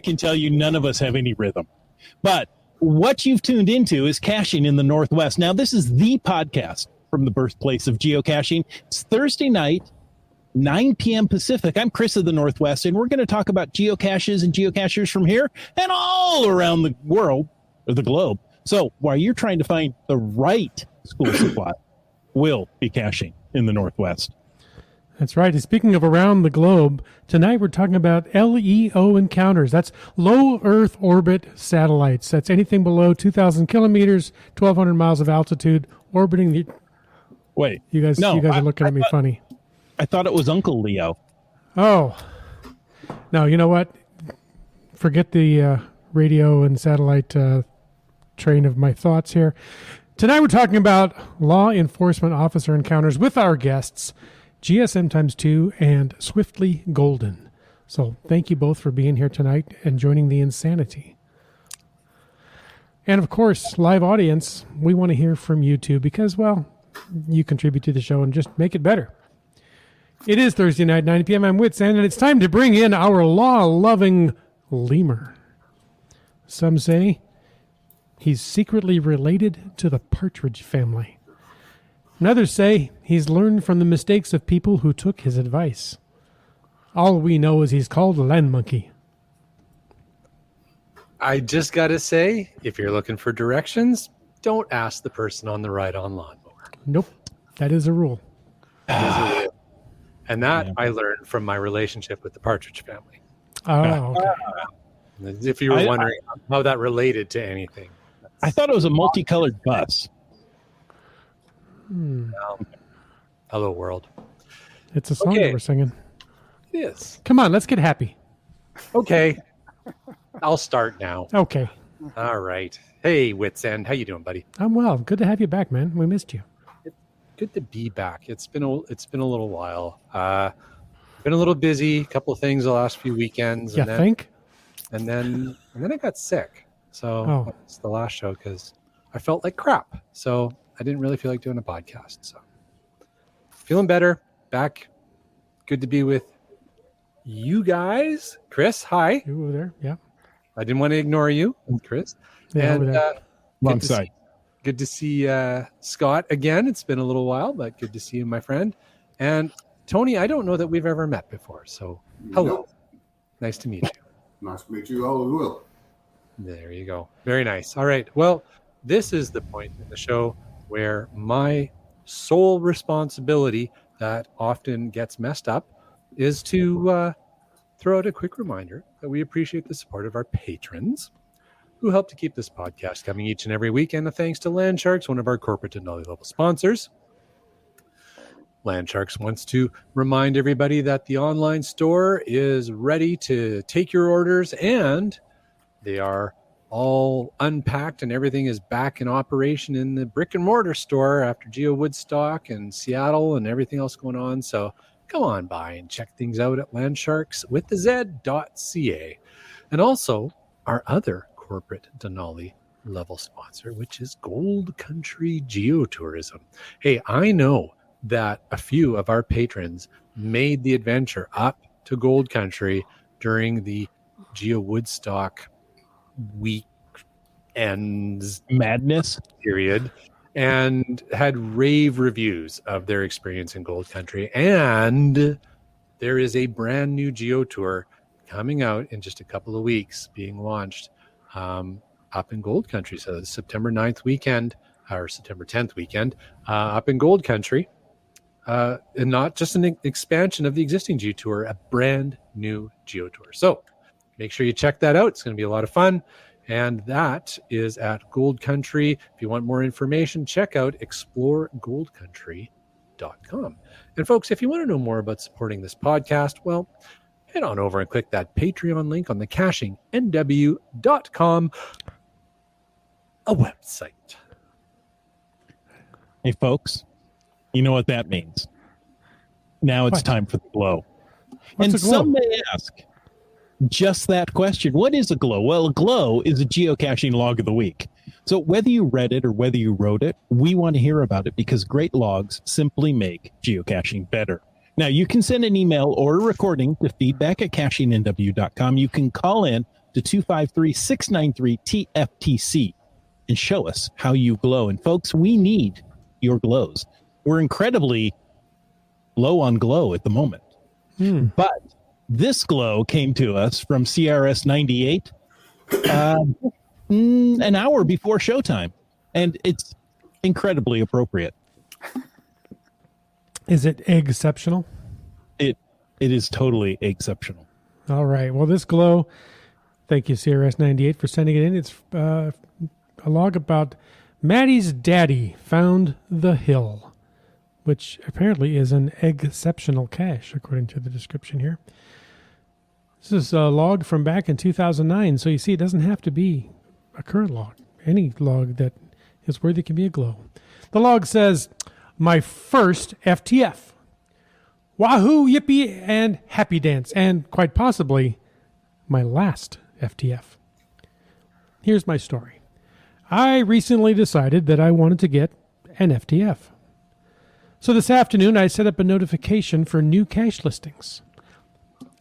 can tell you none of us have any rhythm. But what you've tuned into is Caching in the Northwest. Now, this is the podcast from the birthplace of geocaching. It's Thursday night, 9 p.m. Pacific. I'm Chris of the Northwest, and we're going to talk about geocaches and geocachers from here and all around the world, or the globe. So while you're trying to find the right school supply, we'll be caching in the Northwest. That's right. And speaking of around the globe, tonight we're talking about LEO encounters. That's low Earth orbit satellites. That's anything below 2,000 kilometers, 1,200 miles of altitude, orbiting the... Wait. You guys are looking at me funny. I thought it was Uncle Leo. Oh. No, you know what? Forget the radio and satellite train of my thoughts here. Tonight we're talking about law enforcement officer encounters with our guests, GSM times 2 and Swiftly Golden. So thank you both for being here tonight and joining the insanity. And of course, live audience, we want to hear from you too because, well, you contribute to the show and just make it better. It is Thursday night, 9 p.m. I'm Wits End, and it's time to bring in our law-loving lemur. Some say he's secretly related to the partridge family. And others say he's learned from the mistakes of people who took his advice. All we know is he's called a land monkey. I just got to say, if you're looking for directions, don't ask the person on the ride on lawnmower. Nope, that is a rule. And that I learned from my relationship with the partridge family. Oh, okay. If you were wondering how that related to anything. I thought it was a multicolored bus. Hello, world. It's a song that we're singing. It is. Come on, let's get happy. Okay. I'll start now. Okay. All right. Hey, Wits End. How you doing, buddy? I'm well. Good to have you back, man. We missed you. Good to be back. It's been a little while. Been a little busy. A couple of things the last few weekends. You think? And then I got sick. So it's the last show because I felt like crap. So I didn't really feel like doing a podcast. So feeling better. Back. Good to be with you guys. Chris, hi. You over there? Yeah. I didn't want to ignore you, Chris. Yeah, and wrong side. Good to see Scott again. It's been a little while, but good to see you, my friend. And Tony, I don't know that we've ever met before. So hello. Nope. Nice to meet you. Nice to meet you all as well. There you go. Very nice. All right. Well, this is the point in the show where my sole responsibility that often gets messed up is to throw out a quick reminder that we appreciate the support of our patrons who help to keep this podcast coming each and every week. And a thanks to Landsharks, one of our corporate and Nolly level sponsors. Landsharks wants to remind everybody that the online store is ready to take your orders, and they are all unpacked and everything is back in operation in the brick and mortar store after Geo Woodstock and Seattle and everything else going on. So come on by and check things out at landsharks.ca. And also our other corporate Denali level sponsor, which is Gold Country Geotourism. Hey, I know that a few of our patrons made the adventure up to Gold Country during the Geo Woodstock week ends madness period and had rave reviews of their experience in Gold Country. And there is a brand new Geo Tour coming out in just a couple of weeks, being launched up in Gold Country. So the September 9th weekend or September 10th weekend up in Gold Country. And not just an expansion of the existing Geo Tour, a brand new Geo Tour. So make sure you check that out. It's going to be a lot of fun. And that is at Gold Country. If you want more information, check out exploregoldcountry.com. And folks, if you want to know more about supporting this podcast, well, head on over and click that Patreon link on the cachingnw.com, a website. Hey, folks, you know what that means. Now it's time for the glow. What's and a glow? Some may ask just that question. What is a glow? Well, a glow is a geocaching log of the week. So whether you read it or whether you wrote it, we want to hear about it because great logs simply make geocaching better. Now, you can send an email or a recording to feedback@cachingnw.com. You can call in to 253-693-TFTC and show us how you glow. And folks, we need your glows. We're incredibly low on glow at the moment. But this glow came to us from CRS 98 an hour before showtime, and it's incredibly appropriate. Is it exceptional? It is totally exceptional. All right. Well, this glow, thank you, CRS98, for sending it in. It's a log about Maddie's daddy found the hill, which apparently is an exceptional cache, according to the description here. This is a log from back in 2009, so you see it doesn't have to be a current log. Any log that is worthy can be a glow. The log says, my first FTF. Wahoo, yippee, and happy dance, and quite possibly my last FTF. Here's my story. I recently decided that I wanted to get an FTF. So this afternoon, I set up a notification for new cache listings.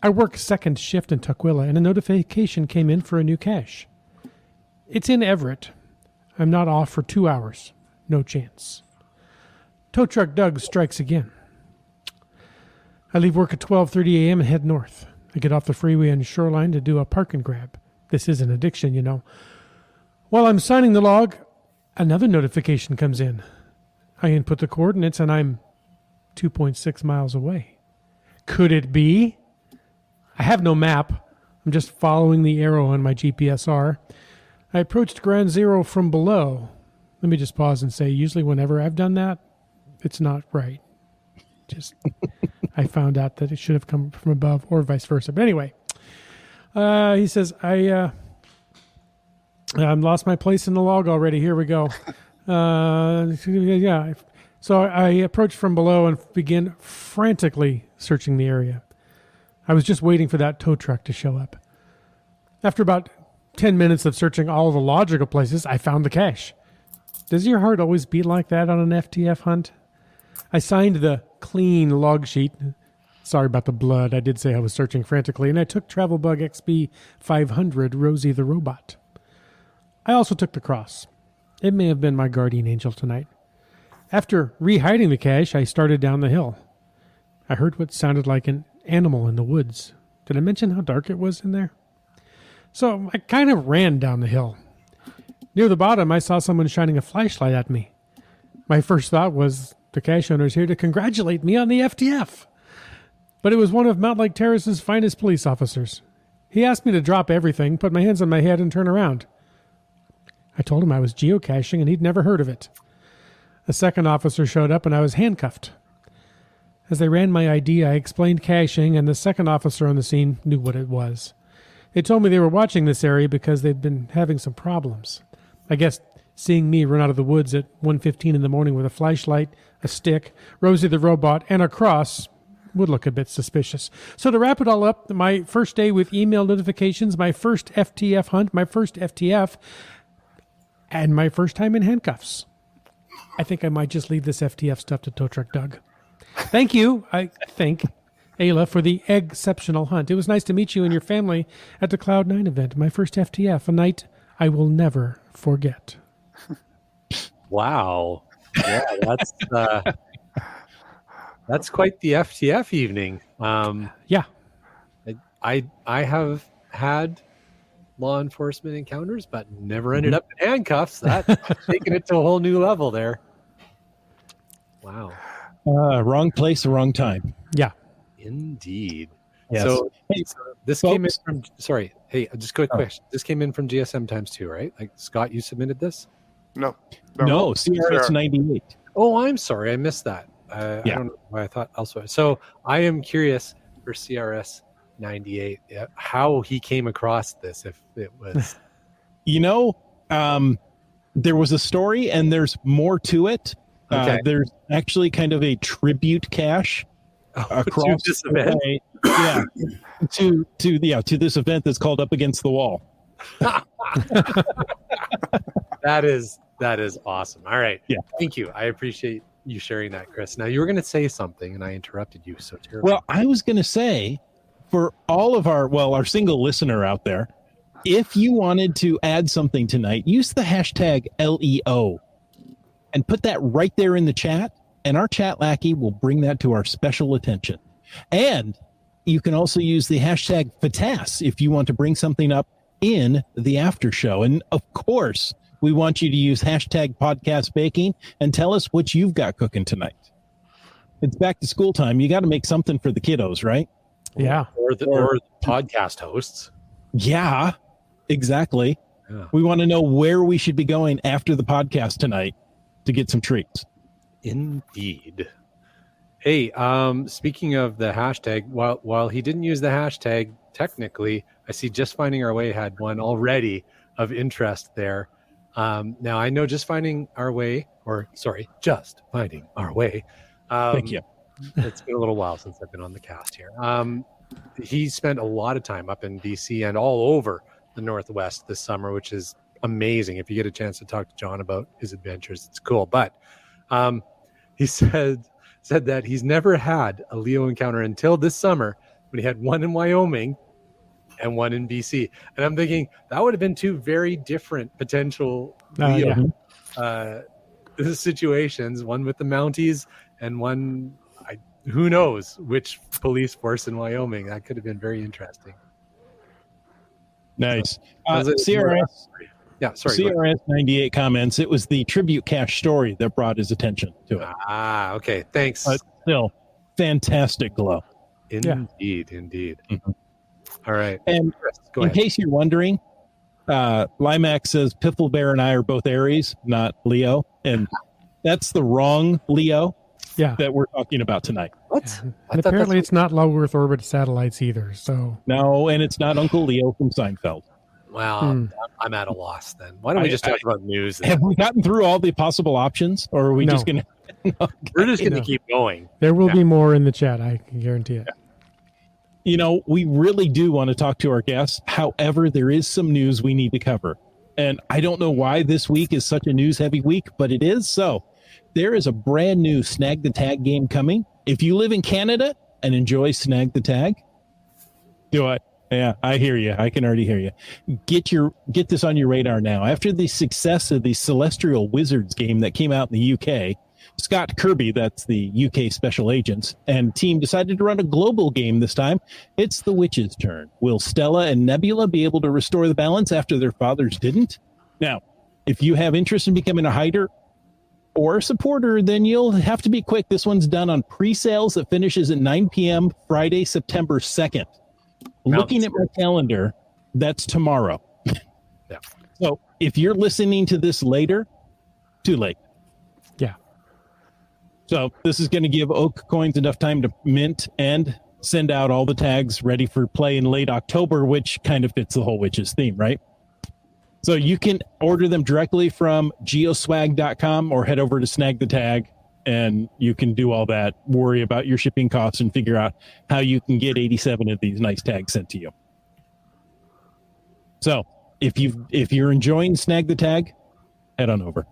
I work second shift in Tukwila, and a notification came in for a new cache. It's in Everett. I'm not off for 2 hours. No chance. Tow truck Doug strikes again. I leave work at 12:30 a.m. and head north. I get off the freeway on Shoreline to do a park and grab. This is an addiction, you know. While I'm signing the log, another notification comes in. I input the coordinates and I'm 2.6 miles away. Could it be? I have no map. I'm just following the arrow on my GPSR. I approached ground zero from below. Let me just pause and say, usually whenever I've done that, it's not right. Just, I found out that it should have come from above or vice versa. But anyway, he says, I lost my place in the log already. Here we go. Yeah. So I approached from below and began frantically searching the area. I was just waiting for that tow truck to show up. After about 10 minutes of searching all the logical places, I found the cache. Does your heart always beat like that on an FTF hunt? I signed the clean log sheet. Sorry about the blood. I did say I was searching frantically, and I took Travelbug XB 500 Rosie the Robot. I also took the cross. It may have been my guardian angel tonight. After re-hiding the cache, I started down the hill. I heard what sounded like an animal in the woods. Did I mention how dark it was in there? So I kind of ran down the hill. Near the bottom, I saw someone shining a flashlight at me. My first thought was the cache owner's here to congratulate me on the FTF. But it was one of Mount Lake Terrace's finest police officers. He asked me to drop everything, put my hands on my head, and turn around. I told him I was geocaching and he'd never heard of it. A second officer showed up and I was handcuffed. As they ran my ID, I explained caching, and the second officer on the scene knew what it was. They told me they were watching this area because they'd been having some problems. I guess seeing me run out of the woods at 1:15 in the morning with a flashlight, a stick, Rosie the Robot, and a cross would look a bit suspicious. So to wrap it all up, my first day with email notifications, my first FTF hunt, my first FTF, and my first time in handcuffs. I think I might just leave this FTF stuff to Tow Truck Doug. Thank you, I think, Ayla, for the exceptional hunt. It was nice to meet you and your family at the Cloud9 event, my first FTF, a night I will never forget. Wow. Yeah, that's quite the FTF evening. Yeah. I have had law enforcement encounters, but never ended up in handcuffs. That's taking it to a whole new level there. Wow. Wrong place, wrong time. Yeah. Indeed. Yes. So this folks, came in from, sorry. Hey, just quick question. This came in from GSM times 2, right? Like, Scott, you submitted this? No. No, CRS 98. Oh, I'm sorry. I missed that. I don't know why I thought elsewhere. So I am curious for CRS 98, how he came across this, if it was. There was a story and there's more to it. Okay. There's actually kind of a tribute cache across to this event. to this event that's called Up Against the Wall. That is awesome. All right. Yeah. Thank you. I appreciate you sharing that, Chris. Now, you were going to say something and I interrupted you so terribly. Well, I was going to say, for all of our single listener out there, If you wanted to add something tonight, use the hashtag LEO and put that right there in the chat, and our chat lackey will bring that to our special attention. And you can also use the hashtag FATAS if you want to bring something up in the after show. And of course, we want you to use hashtag podcast baking and tell us what you've got cooking tonight. It's back to school time. You got to make something for the kiddos, right? Yeah. Or the podcast hosts. Yeah, exactly. Yeah. We want to know where we should be going after the podcast tonight to get some treats. Indeed. Hey, speaking of the hashtag, while he didn't use the hashtag, technically, I see Just Finding Our Way had one already of interest there. Now, I know Just Finding Our Way. Thank you. It's been a little while since I've been on the cast here. He spent a lot of time up in BC and all over the Northwest this summer, which is amazing. If you get a chance to talk to John about his adventures, it's cool. But he said that he's never had a Leo encounter until this summer when he had one in Wyoming and one in BC. And I'm thinking that would have been two very different potential Leo situations, one with the Mounties and one, who knows which police force in Wyoming. That could have been very interesting. Nice. So, CRS CRS 98 comments. It was the tribute cache story that brought his attention to it. Okay. Thanks. But still, fantastic glow. Indeed. Mhm. All right. And Go in ahead. case you're wondering, Limax says Piffle Bear and I are both Aries, not Leo. And that's the wrong Leo that we're talking about tonight. What? And apparently it's not low Earth orbit satellites either. So No, and it's not Uncle Leo from Seinfeld. Well, I'm at a loss then. Why don't we just talk about news? Then? Have we gotten through all the possible options, or are we just going to... We're just going to keep going. There will be more in the chat, I can guarantee it. You know, we really do want to talk to our guests. However, there is some news we need to cover. And I don't know why this week is such a news-heavy week, but it is. So there is a brand new Snag the Tag game coming. If you live in Canada and enjoy Snag the Tag, do it. Yeah, I hear you. I can already hear you. Get this on your radar now. After the success of the Celestial Wizards game that came out in the UK, Scott Kirby, that's the UK special agents, and team decided to run a global game this time. It's the witches' turn. Will Stella and Nebula be able to restore the balance after their fathers didn't? Now, if you have interest in becoming a hider or a supporter, then you'll have to be quick. This one's done on pre-sales that finishes at 9 p.m. Friday, September 2nd. Looking at my calendar, that's tomorrow. Yeah. So if you're listening to this later, too late. Yeah. So this is going to give Oak Coins enough time to mint and send out all the tags ready for play in late October, which kind of fits the whole Witches theme, right? So you can order them directly from geoswag.com or head over to Snag the Tag, and you can do all that, worry about your shipping costs, and figure out how you can get 87 of these nice tags sent to you. So if you're enjoying Snag the Tag, head on over.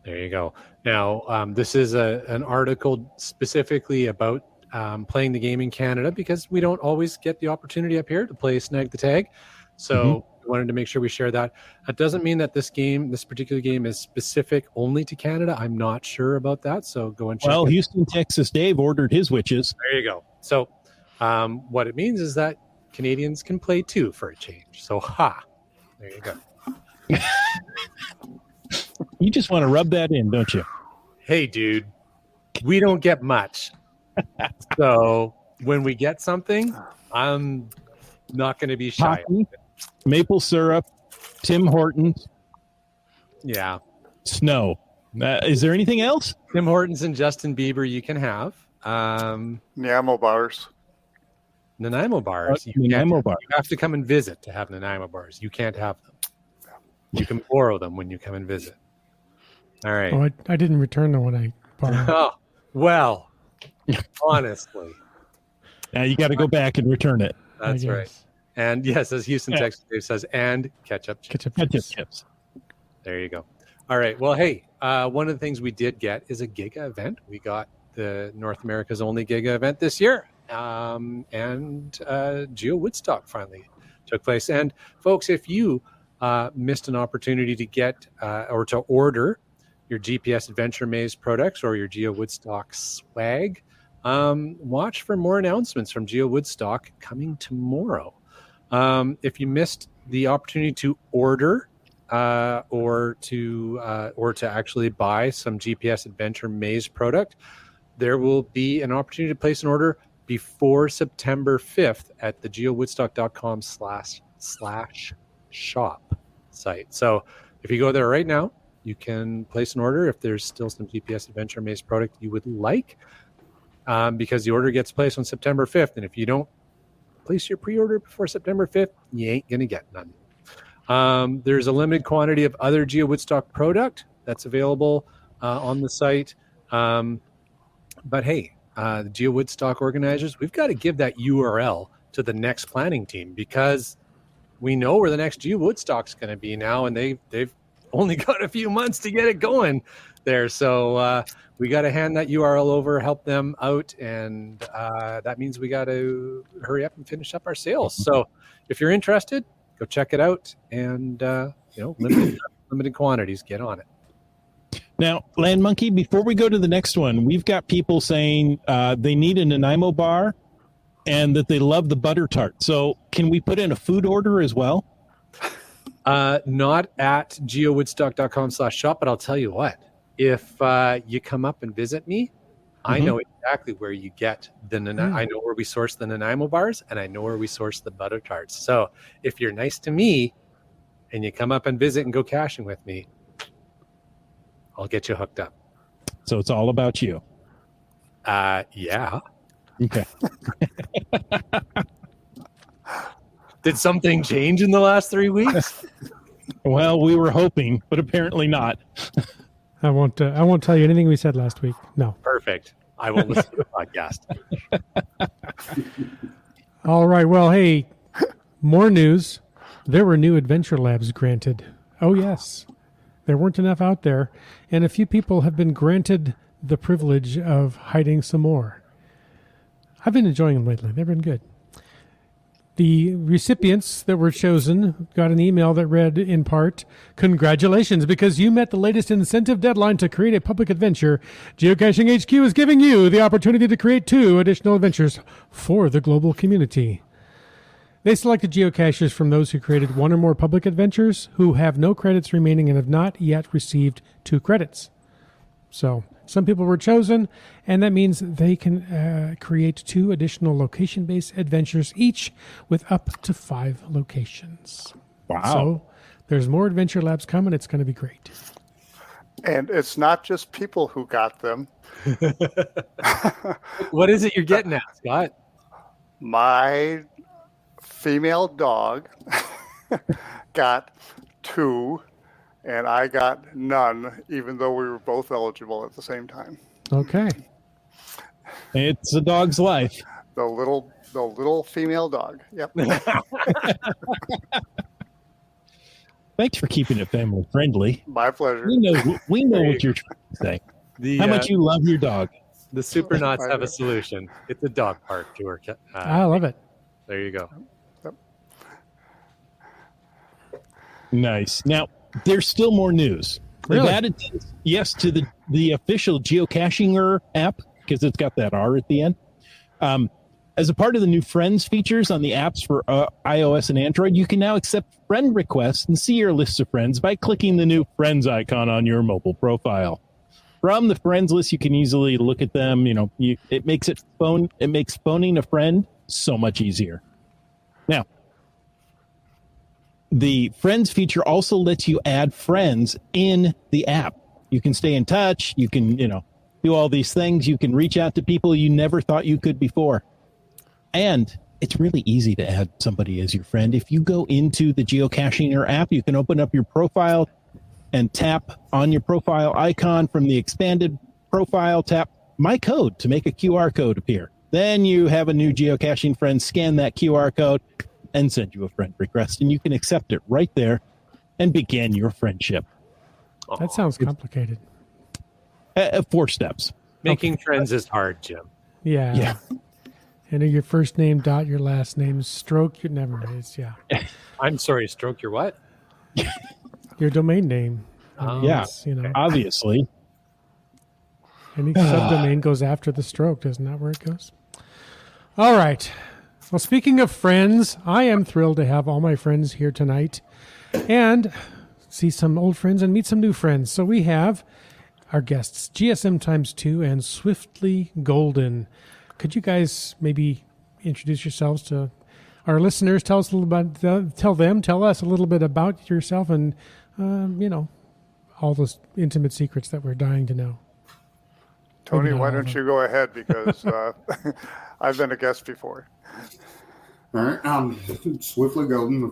There you go. Now, this is an article specifically about playing the game in Canada, because we don't always get the opportunity up here to play Snag the Tag. So we wanted to make sure we share that. That doesn't mean that this particular game is specific only to Canada. I'm not sure about that. So go and check. Well, Houston, Texas Dave ordered his witches. There you go. So what it means is that Canadians can play too, for a change. So there you go. You just want to rub that in, don't you? Hey, dude, we don't get much. So when we get something, I'm not going to be shy. Coffee, maple syrup, Tim Hortons, Yeah. snow. Is there anything else? Tim Hortons and Justin Bieber you can have. Nanaimo bars. Nanaimo bars. Nanaimo bars. You have to come and visit to have Nanaimo bars. You can't have them. You can borrow them when you come and visit. All right. Oh, I didn't return the one I bought. Oh, well, honestly. Now you got to go back and return it. That's right. And yes, as Houston, Texas Dave says, and ketchup chips. Ketchup chips. There you go. All right. Well, hey, one of the things we did get is a Giga event. We got the North America's only Giga event this year. And Geo Woodstock finally took place. And folks, if you missed an opportunity to get or to order your GPS Adventure Maze products or your Geo Woodstock swag, watch for more announcements from Geo Woodstock coming tomorrow. If you missed the opportunity to order or to actually buy some GPS Adventure Maze product, there will be an opportunity to place an order before September 5th at the geowoodstock.com/shop site. So if you go there right now, you can place an order if there's still some GPS Adventure Maze product you would like, because the order gets placed on September 5th. And if you don't place your pre-order before September 5th, you ain't going to get none. There's a limited quantity of other Geo Woodstock product that's available on the site. But hey, the Geo Woodstock organizers, we've got to give that URL to the next planning team, because we know where the next Geo Woodstock's going to be now, and they've only got a few months to get it going there. So we got to hand that URL over, help them out, and that means we got to hurry up and finish up our sales. So if you're interested, go check it out, and limited quantities, get on it. Now, Land Monkey, before we go to the next one, we've got people saying they need a Nanaimo bar and that they love the butter tart. So can we put in a food order as well? Not at geowoodstock.com/shop, but I'll tell you what, if you come up and visit me, I know exactly where you get the I know where we source the Nanaimo bars, and I know where we source the butter tarts. So if you're nice to me and you come up and visit and go caching with me, I'll get you hooked up. So it's all about you. Yeah. Okay. Did something change in the last 3 weeks? Well, we were hoping, but apparently not. I won't tell you anything we said last week. No. Perfect. I will listen to the podcast. All right. Well, hey, more news. There were new adventure labs granted. Oh, yes. There weren't enough out there, and a few people have been granted the privilege of hiding some more. I've been enjoying them lately. They've been good. The recipients that were chosen got an email that read, in part, "Congratulations, because you met the latest incentive deadline to create a public adventure. Geocaching HQ is giving you the opportunity to create 2 additional adventures for the global community." They selected geocachers from those who created 1 or more public adventures, who have no credits remaining and have not yet received 2 credits. So some people were chosen, and that means they can create 2 additional location-based adventures, each with up to 5 locations. Wow. So there's more adventure labs coming. It's going to be great. And it's not just people who got them. What is it you're getting at, Scott? My female dog got 2, and I got none, even though we were both eligible at the same time. Okay. It's a dog's life. The little female dog. Yep. Thanks for keeping it family friendly. My pleasure. We know what you're trying to say. How much you love your dog. The Supernauts have a solution. It's a dog park to work. I love it. There you go. Yep. Nice. Now, there's still more news. Really? They've added, to the official geocachinger app, because it's got that R at the end. As a part of the new Friends features on the apps for iOS and Android, you can now accept friend requests and see your lists of friends by clicking the new Friends icon on your mobile profile. From the friends list, you can easily look at them. It makes phoning a friend so much easier. Now, the Friends feature also lets you add friends in the app. You can stay in touch. You can, do all these things. You can reach out to people you never thought you could before. And it's really easy to add somebody as your friend. If you go into the Geocachinger app, you can open up your profile and tap on your profile icon. From the expanded profile, tap My Code to make a QR code appear. Then you have a new geocaching friend scan that QR code and send you a friend request, and you can accept it right there and begin your friendship. That sounds complicated. 4 steps. Making friends is hard, Jim. Yeah. And your first name dot your last name stroke. You never mind. Yeah. I'm sorry, stroke your what? Your domain name. Yeah. It's, you know, Obviously. any subdomain goes after the stroke. Isn't that where it goes? All right. Well, speaking of friends, I am thrilled to have all my friends here tonight and see some old friends and meet some new friends. So we have our guests, GSM times 2 and Swiftly Golden. Could you guys maybe introduce yourselves to our listeners? Tell us a little about, tell us a little bit about yourself and, you know, all those intimate secrets that we're dying to know. Tony, Maybe not why all of don't them. you go ahead because I've been a guest before. All right, I'm Swiftly Golden.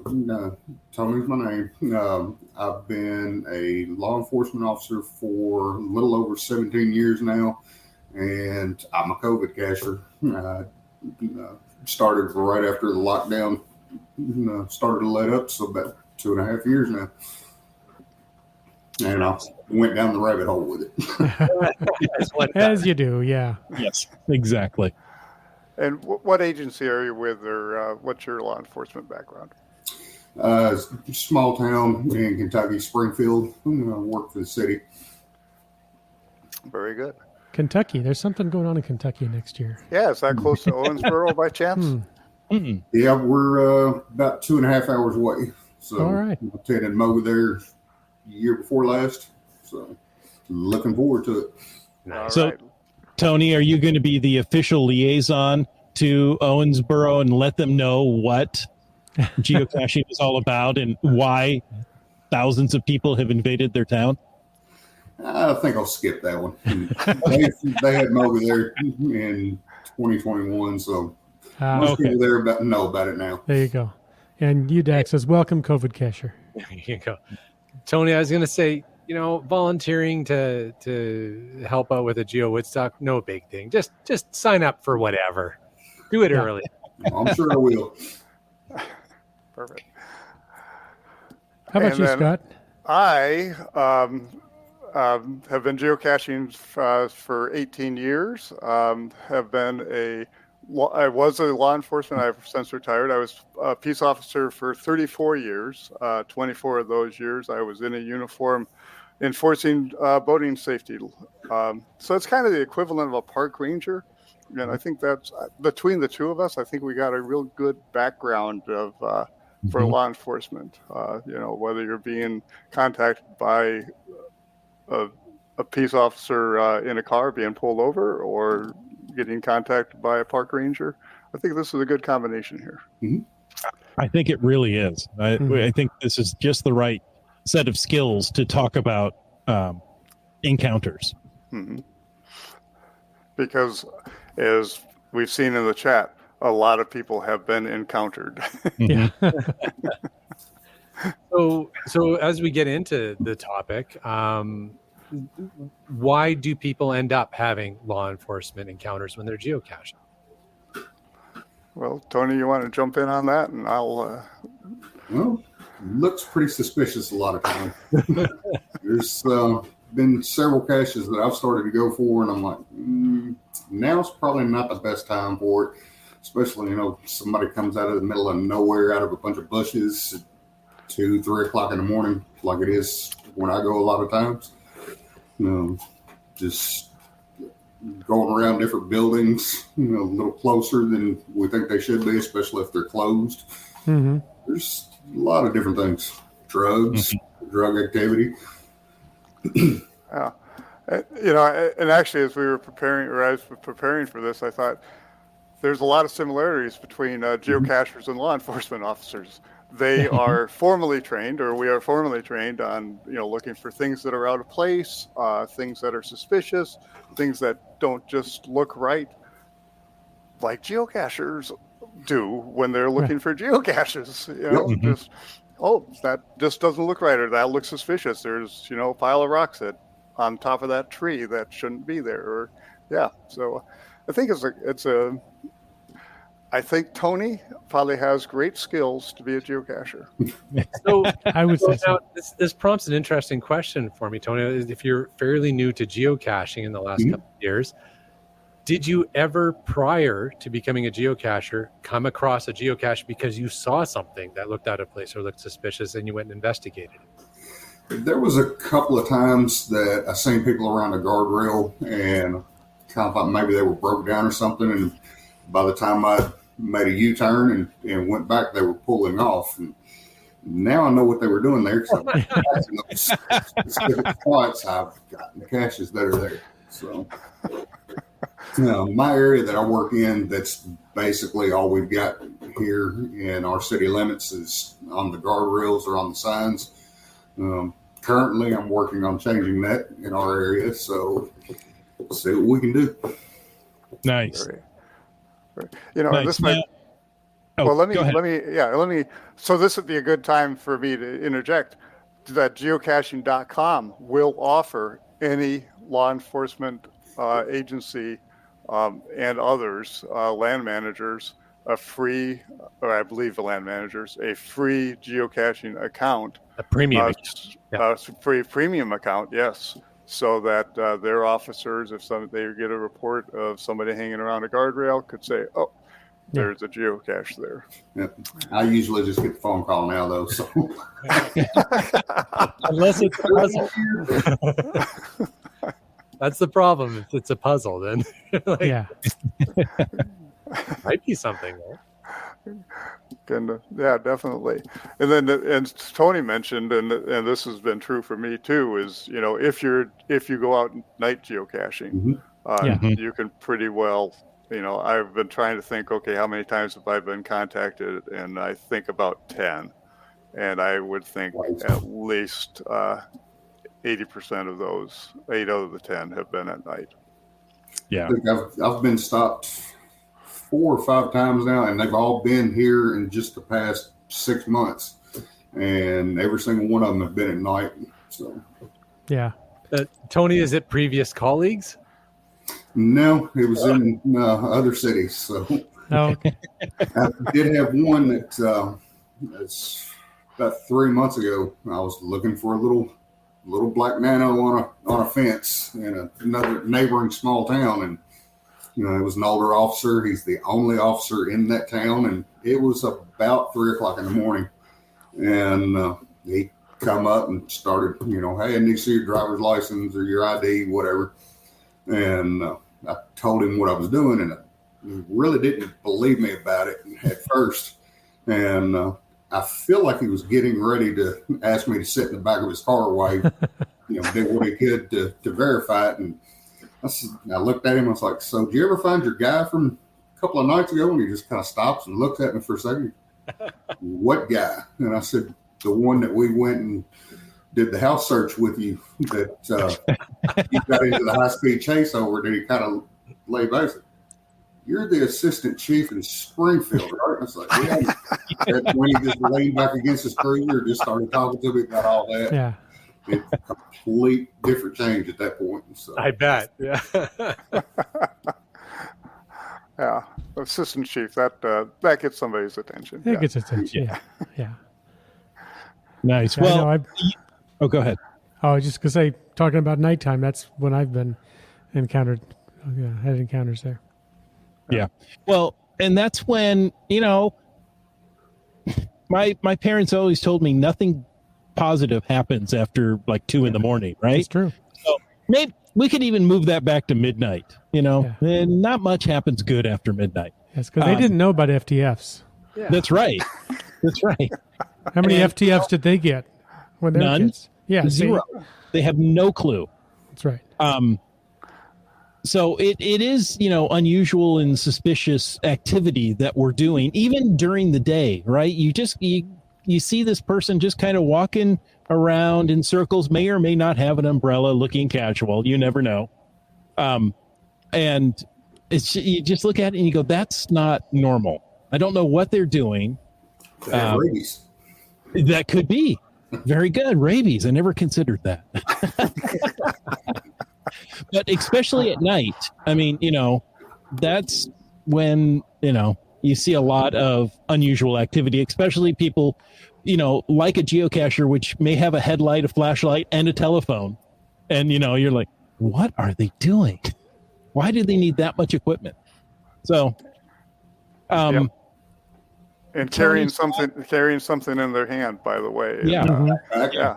Tony's my name. I've been a law enforcement officer for a little over 17 years now, and I'm a COVID cacher. Started right after the lockdown started to let up, so about 2.5 years now. And I went down the rabbit hole with it. As you do, yeah. Yes, exactly. And what agency are you with, or what's your law enforcement background? Small town in Kentucky, Springfield. Work for the city. Very good. Kentucky. There's something going on in Kentucky next year. Yeah, is that close to Owensboro by chance? Yeah, we're about 2.5 hours away. So All right. I attended MOGA there year before last. So looking forward to it. All So- right. Tony, are you going to be the official liaison to Owensboro and let them know what geocaching is all about and why thousands of people have invaded their town? I think I'll skip that one. they had MOGA there in 2021, so most Okay. people there know about it now. There you go. And UDAC says, welcome, COVID cacher. There you go. Tony, I was going to say, you know, volunteering to help out with a Geo Woodstock, no big thing. Just sign up for whatever. Do it early. I'm sure I will. Perfect. How about And you, then Scott? I have been geocaching for 18 years. I was a law enforcement. I've since retired. I was a peace officer for 34 years. 24 of those years, I was in a uniform enforcing boating safety. So it's kind of the equivalent of a park ranger. And I think that's between the two of us. I think we got a real good background of for law enforcement. You know, whether you're being contacted by a peace officer in a car being pulled over or getting contacted by a park ranger. I think this is a good combination here. I think it really is. I think this is just the right set of skills to talk about encounters. Because as we've seen in the chat, a lot of people have been encountered. Yeah. So as we get into the topic, why do people end up having law enforcement encounters when they're geocaching? Well, Tony, you want to jump in on that, and I'll. Well, looks pretty suspicious a lot of times. There's been several caches that I've started to go for, and I'm like, now's probably not the best time for it. Especially, you know, somebody comes out of the middle of nowhere, out of a bunch of bushes at 2, 3 o'clock in the morning, like it is when I go a lot of times. Just going around different buildings, a little closer than we think they should be, especially if they're closed. There's a lot of different things. Drugs, drug activity. Yeah. You know, and actually, as we were preparing, or I was preparing for this, I thought there's a lot of similarities between geocachers and law enforcement officers. They are formally trained, or we are formally trained on, looking for things that are out of place, things that are suspicious, things that don't just look right, like geocachers do when they're looking for geocaches. Just, that just doesn't look right, or that looks suspicious. There's, a pile of rocks on top of that tree that shouldn't be there, or So I think I think Tony probably has great skills to be a geocacher. So I would say so. now this prompts an interesting question for me, Tony. If you're fairly new to geocaching in the last couple of years, Did you ever, prior to becoming a geocacher, come across a geocache because you saw something that looked out of place or looked suspicious and you went and investigated? There was a couple of times that I seen people around a guardrail and kind of thought maybe they were broke down or something. And by the time I made a U-turn and went back, they were pulling off. And now I know what they were doing there. So those specific spots, I've gotten the caches that are there. So my area that I work in, that's basically all we've got here in our city limits is on the guardrails or on the signs. Currently, I'm working on changing that in our area, so let's see what we can do. Nice. You know, Nice. and this might. Oh, Well, let go ahead. me. So this would be a good time for me to interject. That geocaching.com will offer any law enforcement agency and others, land managers, a free, or I believe the land managers, a free geocaching account. A premium. Free premium account, yes. So that their officers, if they get a report of somebody hanging around a guardrail, could say, "Oh, there's a geocache there." Yeah. I usually just get the phone call now, though. So Unless it's a puzzle. That's the problem. If it's a puzzle, then like, Yeah. might be something. Though. Yeah, definitely. And then, and Tony mentioned, and this has been true for me too, is, you know, if you go out night geocaching, you can pretty well, you know, I've been trying to think, okay, how many times have I been contacted? And I think about 10, and I would think at least 80% of those, 8 out of the 10 have been at night. Yeah. I think I've been stopped 4 or 5 times now, and they've all been here in just the past 6 months, and every single one of them have been at night. So, Yeah. Tony, is it previous colleagues? no, it was in other cities. So, Okay. I did have one that it's about 3 months ago. I was looking for a little black nano on a fence in another neighboring small town, and you know, it was an older officer. He's the only officer in that town, and it was about 3:00 in the morning. And he come up and started, you know, hey, I need to see your driver's license or your ID, whatever. And I told him what I was doing, and he really didn't believe me about it at first. And I feel like he was getting ready to ask me to sit in the back of his car while he, you know, did what he could to verify it. And I looked at him. I was like, "So, did you ever find your guy from a couple of nights ago?" And he just kind of stops and looks at me for a second. "What guy?" And I said, "The one that we went and did the house search with you. That you got into the high-speed chase over." And he kind of laid back. Said, "You're the assistant chief in Springfield, right?" And I was like, "Yeah." That's when he just leaned back against his cruiser and just started talking to me about all that. Yeah. It's a complete different change at that point. So. I bet. Yeah. Yeah, assistant chief, that gets somebody's attention. It gets attention. Yeah. Nice. Yeah, Well, I know, oh, go ahead. I was just going to say, talking about nighttime, that's when I've been had encounters there. Yeah. Well, and that's when, you know, my parents always told me nothing positive happens after like 2 a.m, right? It's true. So maybe we could even move that back to midnight, you know, and not much happens good after midnight. Yes, because they didn't know about FTFs. Yeah. That's right. That's right. How many FTFs did they get when they were None. kids? Yeah, Zero. They have no clue. That's right. So it is, you know, unusual and suspicious activity that we're doing, even during the day, right? You see this person just kind of walking around in circles, may or may not have an umbrella, looking casual. You never know. And it's, you just look at it and you go, that's not normal. I don't know what they're doing. Rabies. That could be very good. Rabies. I never considered that. But especially at night, I mean, you know, that's when, you know, you see a lot of unusual activity, especially people, you know, like a geocacher, which may have a headlight, a flashlight, and a telephone. And, you know, you're like, what are they doing? Why do they need that much equipment? So, Yep. And carrying Tony something in their hand, by the way. Yeah. Yeah.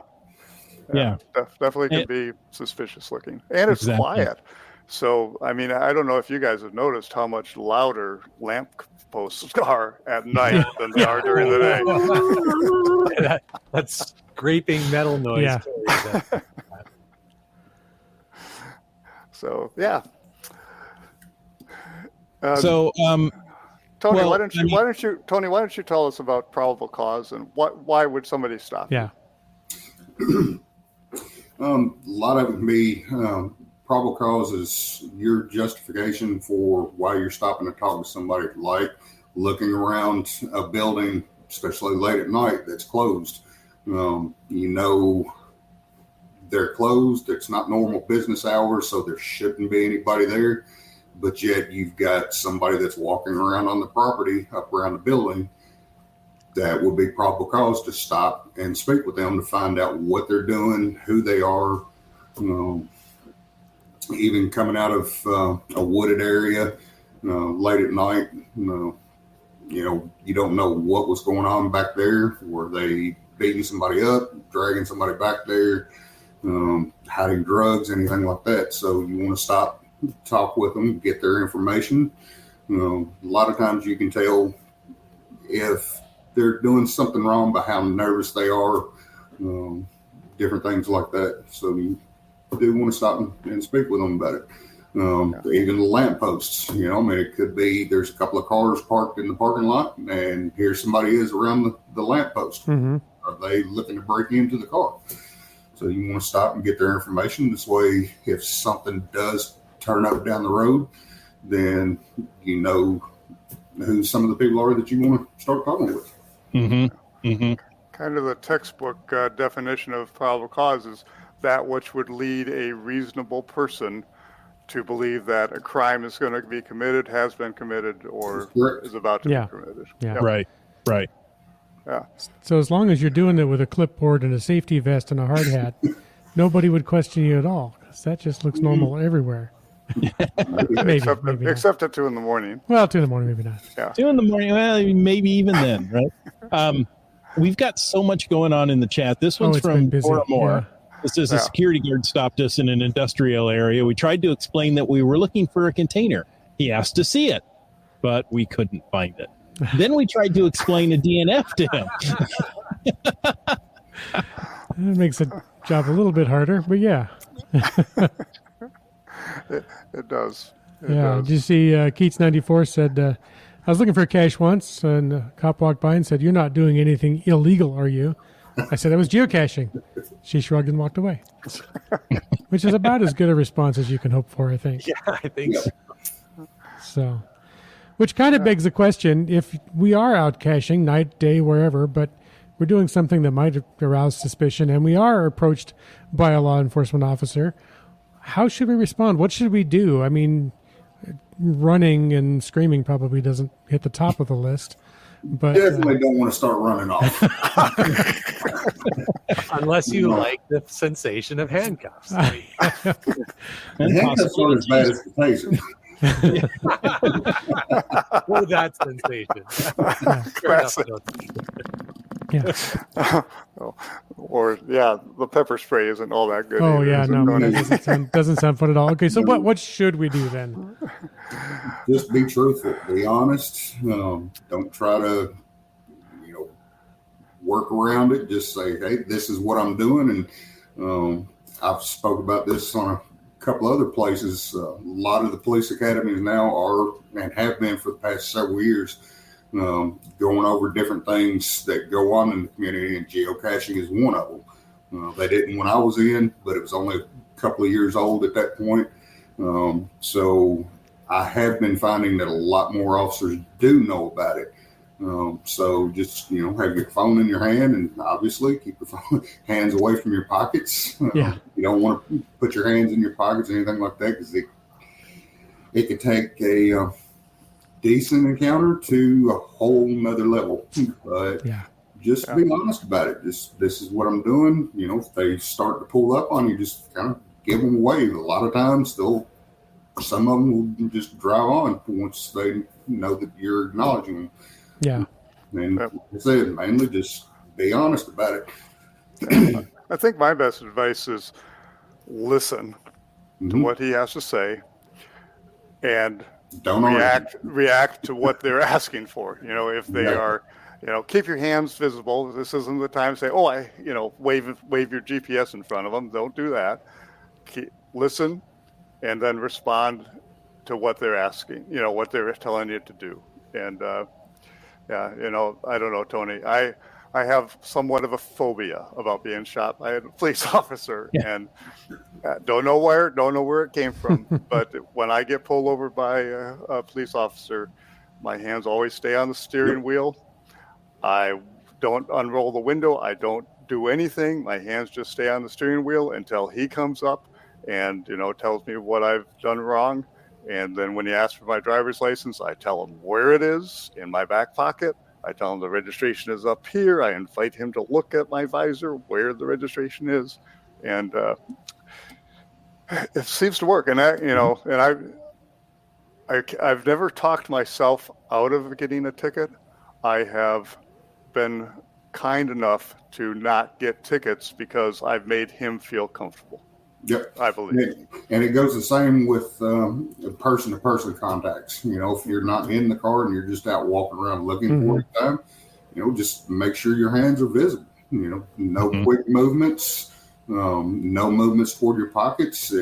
Yeah. Definitely can be suspicious looking. And it's quiet. So, I mean, I don't know if you guys have noticed how much louder lamp posts are at night than they are during the day. That scraping metal noise. Yeah. So, yeah. So, Tony, well, why don't you tell us about probable cause and why would somebody stop? Yeah. A lot of it can be probable cause is your justification for why you're stopping to talk to somebody, like looking around a building, especially late at night, that's closed. They're closed. It's not normal business hours, so there shouldn't be anybody there. But yet you've got somebody that's walking around on the property up around the building. That would be probable cause to stop and speak with them to find out what they're doing, who they are. Even coming out of a wooded area late at night, you don't know what was going on back there. Were they beating somebody up, dragging somebody back there, hiding drugs, anything like that? So you want to stop, talk with them, get their information. A lot of times you can tell if they're doing something wrong by how nervous they are, different things like that. So you do want to stop and speak with them about it. Even the lampposts, it could be there's a couple of cars parked in the parking lot and here somebody is around the lamppost. Mm-hmm. Are they looking to break into the car? So you want to stop and get their information. This way, if something does turn up down the road, then you know who some of the people are that you want to start talking with. Mm-hmm. Mm-hmm. Kind of the textbook definition of probable cause is that which would lead a reasonable person to believe that a crime is going to be committed, has been committed, or is about to be committed. Yeah. Right. Yeah. So as long as you're doing it with a clipboard and a safety vest and a hard hat, nobody would question you at all. 'Cause that just looks normal everywhere. maybe except at 2 a.m. Well, 2 a.m, maybe not. Yeah. 2 a.m, well, maybe even then, right? We've got so much going on in the chat. This one's it's from been busy. Dora Moore. Yeah. This is a security guard stopped us in an industrial area. We tried to explain that we were looking for a container. He asked to see it, but we couldn't find it. Then we tried to explain a DNF to him. That makes the job a little bit harder, but yeah. It does. Did you see Keats94 said, I was looking for a cache once, and a cop walked by and said, "You're not doing anything illegal, are you?" I said, "I was geocaching." She shrugged and walked away, which is about as good a response as you can hope for, I think. Yeah, I think so. So, which kind of begs the question, if we are out caching, night, day, wherever, but we're doing something that might arouse suspicion, and we are approached by a law enforcement officer, how should we respond? What should we do? I mean, running and screaming probably doesn't hit the top of the list. But definitely don't want to start running off. Unless you like the sensation of handcuffs. Handcuffs aren't as bad as the taser. Or that sensation. Or the pepper spray isn't all that good. Oh either, yeah, no, it? doesn't sound fun at all. Okay, so what should we do then? Just be truthful, be honest. Don't try to, work around it. Just say, hey, this is what I'm doing. And I've spoke about this on a couple other places. A lot of the police academies now are and have been for the past several years going over different things that go on in the community, and geocaching is one of them. They didn't when I was in, but it was only a couple of years old at that point. So I have been finding that a lot more officers do know about it. So just, have your phone in your hand, and obviously keep your hands away from your pockets. You don't want to put your hands in your pockets or anything like that, because it could take a decent encounter to a whole nother level. But just be honest about it. This is what I'm doing. If they start to pull up on you, just kind of give them away. A lot of times they'll some of them will just drive on once they know that you're acknowledging them. Yeah. And like I said, mainly just be honest about it. I think my best advice is listen to what he has to say and Don't react to what they're asking for. You know, if they are, you know, keep your hands visible. This isn't the time to say, oh, wave your GPS in front of them. Don't do that. Listen and then respond to what they're asking, you know, what they're telling you to do. And, you know, I don't know, Tony, I have somewhat of a phobia about being shot by a police officer, and don't know where it came from. But when I get pulled over by a police officer, my hands always stay on the steering wheel. I don't unroll the window. I don't do anything. My hands just stay on the steering wheel until he comes up and, you know, tells me what I've done wrong. And then when he asks for my driver's license, I tell him where it is in my back pocket. I tell him the registration is up here. I invite him to look at my visor where the registration is. And it seems to work. And I've never talked myself out of getting a ticket. I have been kind enough to not get tickets because I've made him feel comfortable. Yep, I believe. And it goes the same with person-to-person contacts. You know, if you're not in the car and you're just out walking around looking for it, you know, just make sure your hands are visible. You know, no quick movements, no movements toward your pockets.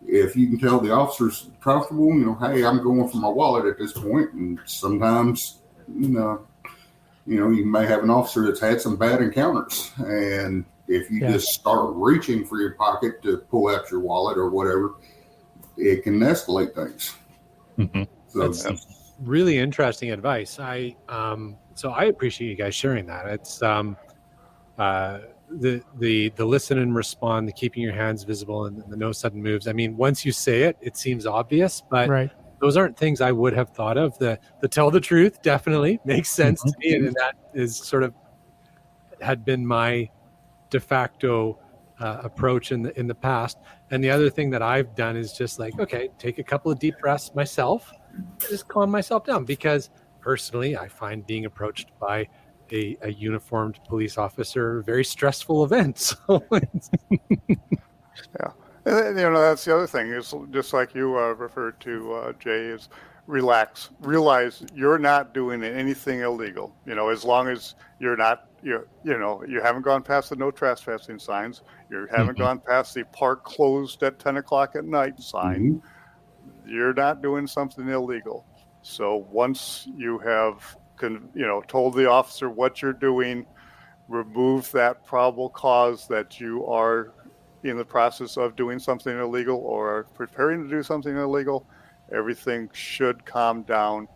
If you can tell the officer's comfortable, you know, hey, I'm going for my wallet at this point. And sometimes, you may have an officer that's had some bad encounters, and if you just start reaching for your pocket to pull out your wallet or whatever, it can escalate things. So that's really interesting advice. So I appreciate you guys sharing that. It's the listen and respond, the keeping your hands visible, and the no sudden moves. I mean, once you say it, it seems obvious, but those aren't things I would have thought of. The tell the truth definitely makes sense to me, and that is sort of had been my de facto approach in the past. And the other thing that I've done is just like, okay, take a couple of deep breaths myself, just calm myself down, because personally I find being approached by a uniformed police officer a very stressful event. So and that's the other thing is just like you referred to, Jay, is relax, realize you're not doing anything illegal. You know, as long as you're not, you haven't gone past the no trespassing signs. You haven't gone past the park closed at 10 o'clock at night sign. You're not doing something illegal. So once you have, told the officer what you're doing, remove that probable cause that you are in the process of doing something illegal or preparing to do something illegal, everything should calm down,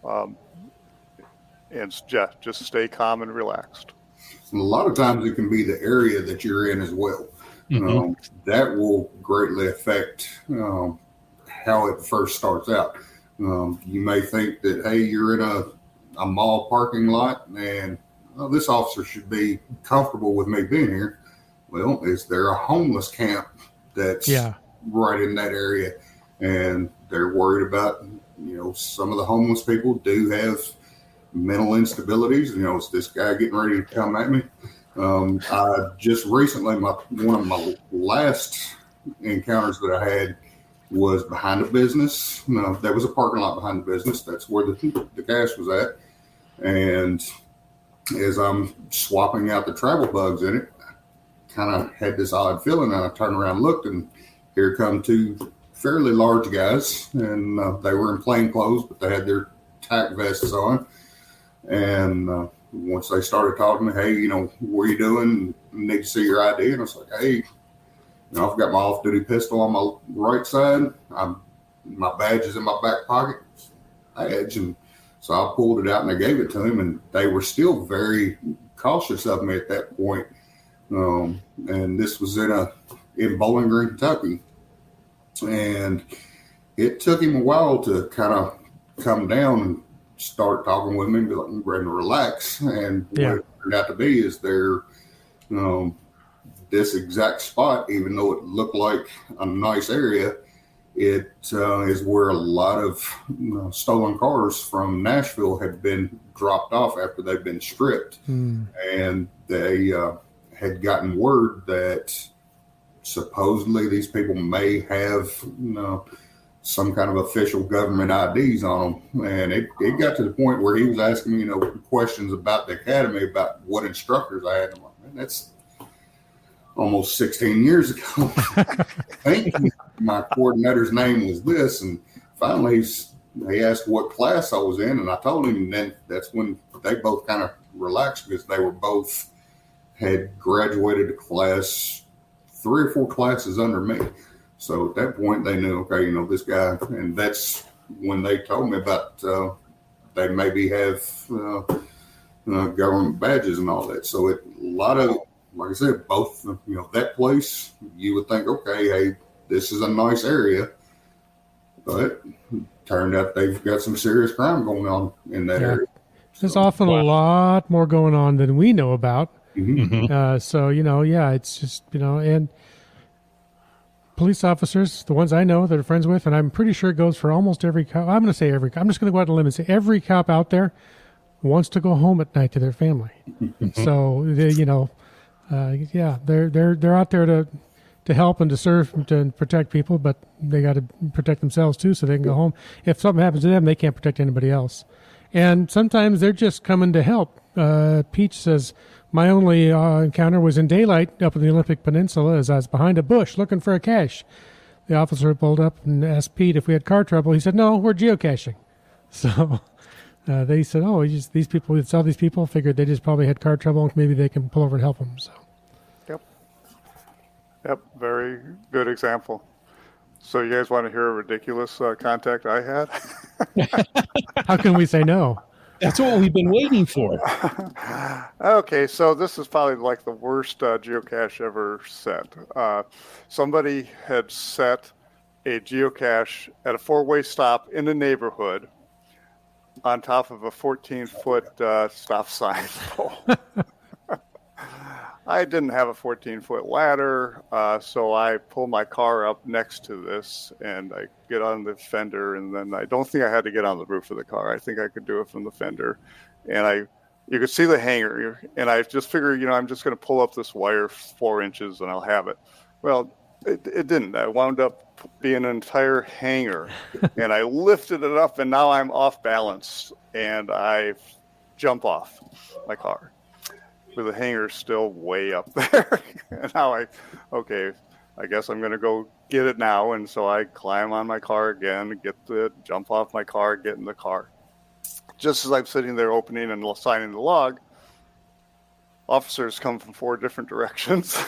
and just stay calm and relaxed. And a lot of times it can be the area that you're in as well. That will greatly affect how it first starts out. You may think that, hey, you're in a mall parking lot and this officer should be comfortable with me being here. Well, is there a homeless camp that's right in that area? And they're worried about, some of the homeless people do have mental instabilities. Is this guy getting ready to come at me? I just recently, one of my last encounters that I had was behind a business. There was a parking lot behind the business. That's where the cache was at. And as I'm swapping out the travel bugs in it, kind of had this odd feeling, and I turned around and looked, and here come two fairly large guys, and they were in plain clothes, but they had their tack vests on. And once they started talking to me, hey, what are you doing? Need to see your ID. And I was like, hey, I've got my off-duty pistol on my right side. My badge is in my back pocket. Badge. And so I pulled it out and I gave it to him, and they were still very cautious of me at that point. And this was in Bowling Green, Kentucky. And it took him a while to kind of come down and start talking with me and be like, I'm ready to relax. And what it turned out to be is they're this exact spot, even though it looked like a nice area, It is where a lot of stolen cars from Nashville had been dropped off after they've been stripped. And they had gotten word that supposedly these people may have some kind of official government IDs on them. And it got to the point where he was asking me, questions about the academy, about what instructors I had. I'm like, man, that's almost 16 years ago. I think my coordinator's name was this. And finally, he asked what class I was in, and I told him, and then that's when they both kind of relaxed, because they were both had graduated to class 3 or 4 classes under me. So at that point, they knew, okay, this guy, and that's when they told me about they maybe have government badges and all that. So a lot of, like I said, both, that place, you would think, okay, hey, this is a nice area, but turned out they've got some serious crime going on in that area. There's often a lot more going on than we know about. Mm-hmm. So, it's just, and police officers, the ones I know that are friends with, and I'm pretty sure it goes for almost every cop. I'm going to say every cop. I'm just going to go out on a limb and say every cop out there wants to go home at night to their family. So, they're out there to help and to serve, to protect people, but they got to protect themselves too, so they can go home. If something happens to them, they can't protect anybody else. And sometimes they're just coming to help. Peach says, my only encounter was in daylight up in the Olympic Peninsula as I was behind a bush looking for a cache. The officer pulled up and asked Pete if we had car trouble. He said, no, we're geocaching. So they said, these people, it's all these people, figured they just probably had car trouble, and maybe they can pull over and help them. So. Yep, very good example. So you guys want to hear a ridiculous contact I had? How can we say no? That's what we've been waiting for. Okay, so this is probably like the worst geocache ever set. Somebody had set a geocache at a 4-way stop in the neighborhood on top of a 14-foot stop sign pole. I didn't have a 14-foot ladder, so I pull my car up next to this, and I get on the fender, and then I don't think I had to get on the roof of the car. I think I could do it from the fender. And you could see the hanger, and I just figured, I'm just going to pull up this wire 4 inches, and I'll have it. Well, it didn't. I wound up being an entire hanger, and I lifted it up, and now I'm off balance, and I jump off my car, with the hanger still way up there. And now I guess I'm going to go get it now. And so I climb on my car again, jump off my car, get in the car. Just as I'm sitting there opening and signing the log, officers come from 4 different directions.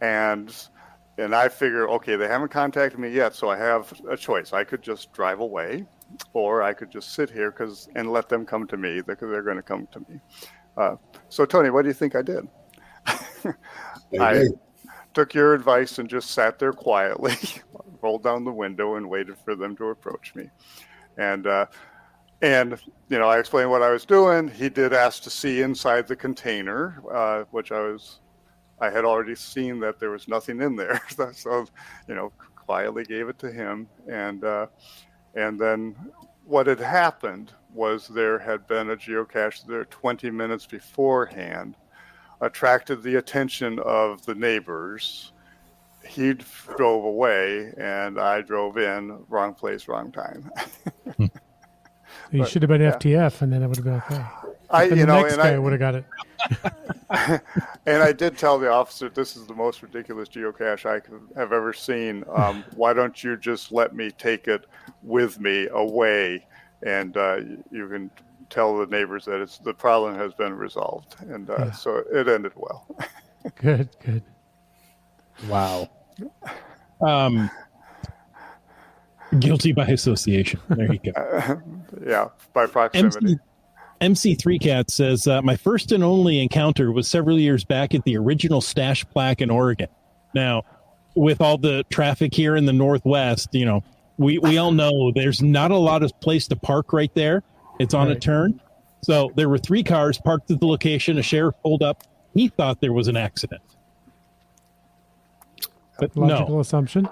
and I figure, okay, they haven't contacted me yet, so I have a choice. I could just drive away, or I could just sit here and let them come to me, because they're going to come to me. So, Tony, what do you think I did? I took your advice and just sat there quietly, rolled down the window, and waited for them to approach me. And I explained what I was doing. He did ask to see inside the container, which I had already seen that there was nothing in there. So, quietly gave it to him. And then what had happened was there had been a geocache there 20 minutes beforehand, attracted the attention of the neighbors. He drove away, and I drove in. Wrong place, wrong time. You should have been FTF, and then it would have been okay. The next guy would have got it. And I did tell the officer, this is the most ridiculous geocache I have ever seen. Why don't you just let me take it with me away, and you can tell the neighbors that the problem has been resolved. And so it ended well. Good. Wow. Guilty by association. There you go. Yeah, by proximity. MC3 Cat says, my first and only encounter was several years back at the original Stash Plaque in Oregon. Now, with all the traffic here in the Northwest, we all know there's not a lot of place to park right there. It's on a turn. So there were 3 cars parked at the location. A sheriff pulled up. He thought there was an accident. But logical assumption.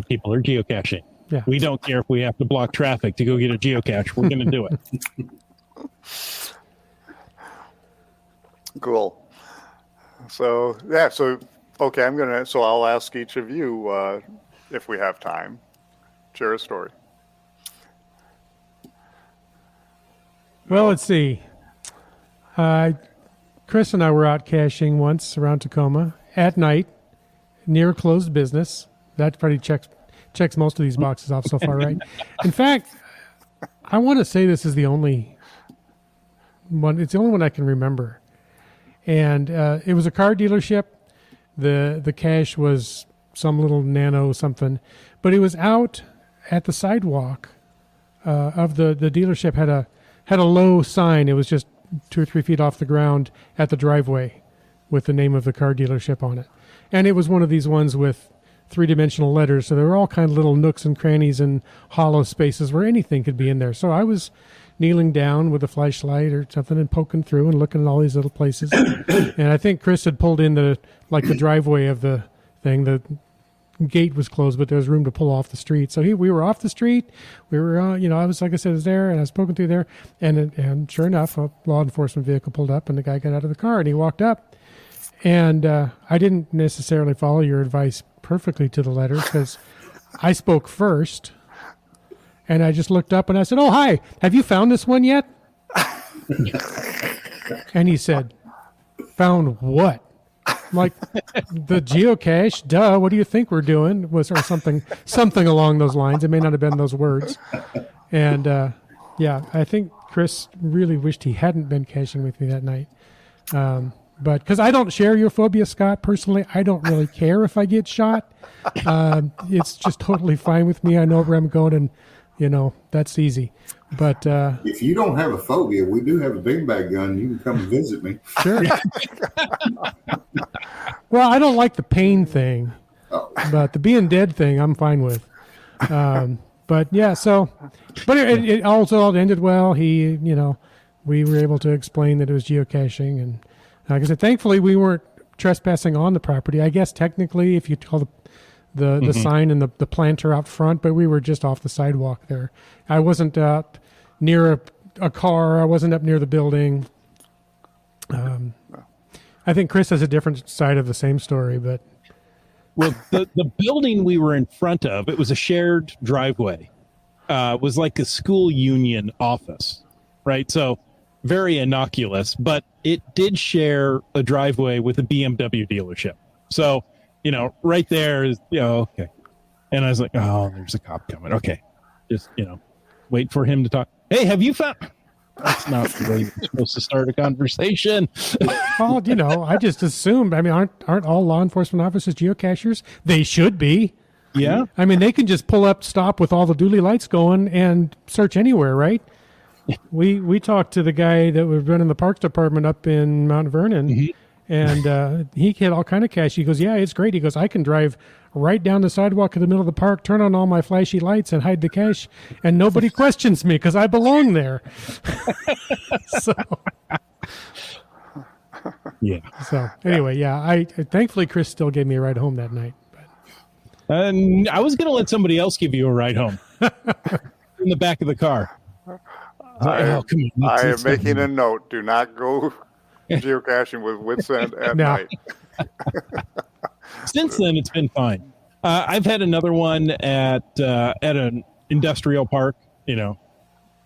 people are geocaching. Yeah. We don't care if we have to block traffic to go get a geocache. We're going to do it. Cool. So okay, I'll ask each of you if we have time. Share a story. Well, let's see. Chris and I were out caching once around Tacoma at night, near closed business. That probably checks most of these boxes off so far, right? In fact, I want to say this is the only one. It's the only one I can remember. And it was a car dealership. The cache was some little nano something, but it was out at the sidewalk of the dealership. Had a low sign. It was just 2 or 3 feet off the ground at the driveway with the name of the car dealership on it. And it was one of these ones with 3-dimensional letters. So there were all kind of little nooks and crannies and hollow spaces where anything could be in there. So I was kneeling down with a flashlight or something and poking through and looking at all these little places. And I think Chris had pulled in the driveway of the thing. The gate was closed, but there was room to pull off the street. So we were off the street. We were, I was, like I said, there, and I was poking through there. And sure enough, a law enforcement vehicle pulled up, and the guy got out of the car, and he walked up. And I didn't necessarily follow your advice perfectly to the letter, because I spoke first, and I just looked up, and I said, "Oh, hi, have you found this one yet?" And he said, "Found what?" I'm like, "The geocache, duh. What do you think we're doing?" Or something along those lines. It may not have been those words. And I think Chris really wished he hadn't been caching with me that night. But because I don't share your phobia, Scott, personally, I don't really care if I get shot. It's just totally fine with me. I know where I'm going, and that's easy. But if you don't have a phobia, we do have a big bag gun. You can come and visit me. Sure. Well, I don't like the pain thing, but the being dead thing, I'm fine with. But yeah, but it also all ended well. We were able to explain that it was geocaching, and like I said, thankfully we weren't trespassing on the property. I guess technically, if you call the sign and the planter out front, but we were just off the sidewalk there. I wasn't out near a car. I wasn't up near the building. I think Chris has a different side of the same story, but well, the building we were in front of, it was a shared driveway. Was like a school union office, right? So very innocuous, but it did share a driveway with a BMW dealership. So, right there is, okay. And I was like, oh, there's a cop coming. Okay. Just, wait for him to talk. Hey, have you found... That's not the way you're supposed to start a conversation. Well, I just assumed. I mean, aren't all law enforcement officers geocachers? They should be. Yeah. I mean, they can just pull up, stop with all the dually lights going, and search anywhere, right? We talked to the guy that was running the parks department up in Mount Vernon, and he had all kind of cache. He goes, "Yeah, it's great." He goes, "I can drive right down the sidewalk in the middle of the park, turn on all my flashy lights, and hide the cache, and nobody questions me because I belong there." So, yeah. So anyway, yeah. I thankfully Chris still gave me a ride home that night. But. And I was going to let somebody else give you a ride home in the back of the car. I am making a note. Do not go geocaching with Witsend at night. Since then, it's been fine. I've had another one at an industrial park,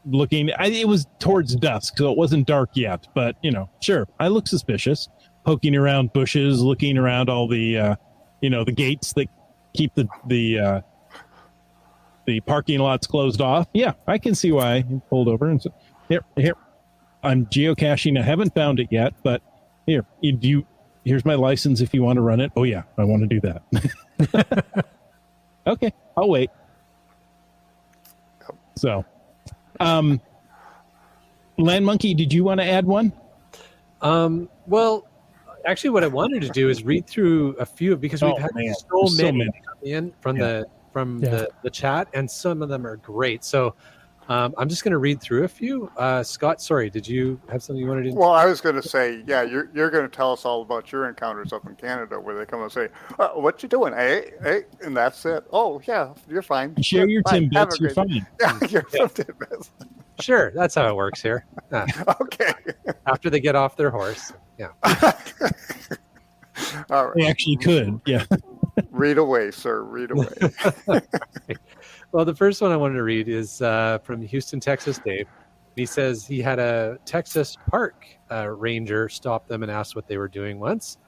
looking. It was towards dusk, so it wasn't dark yet. But, sure, I look suspicious, poking around bushes, looking around all the, the gates that keep the parking lots closed off. Yeah, I can see why he pulled over and said, here, I'm geocaching. I haven't found it yet, but here's my license if you want to run it. Oh yeah, I want to do that. Okay, I'll wait. So, Land Monkey, did you want to add one? Well, actually what I wanted to do is read through a few because we've had so many come in from the chat, and some of them are great. So I'm just going to read through a few. Scott, sorry, did you have something you wanted to? Well, I was going to say, yeah, you're going to tell us all about your encounters up in Canada where they come and say, "What you doing? Hey," and that's it. Oh, yeah, you're fine. Share your Fine. Have Timbits. a You're great day. fine. Yeah, you're from Timbits. Sure, that's how it works here. Okay. After they get off their horse. Yeah. All right. They actually could. Yeah. Read away, sir. Read away. Well, the first one I wanted to read is from Houston, Texas, Dave. He says he had a Texas park ranger stop them and ask what they were doing once.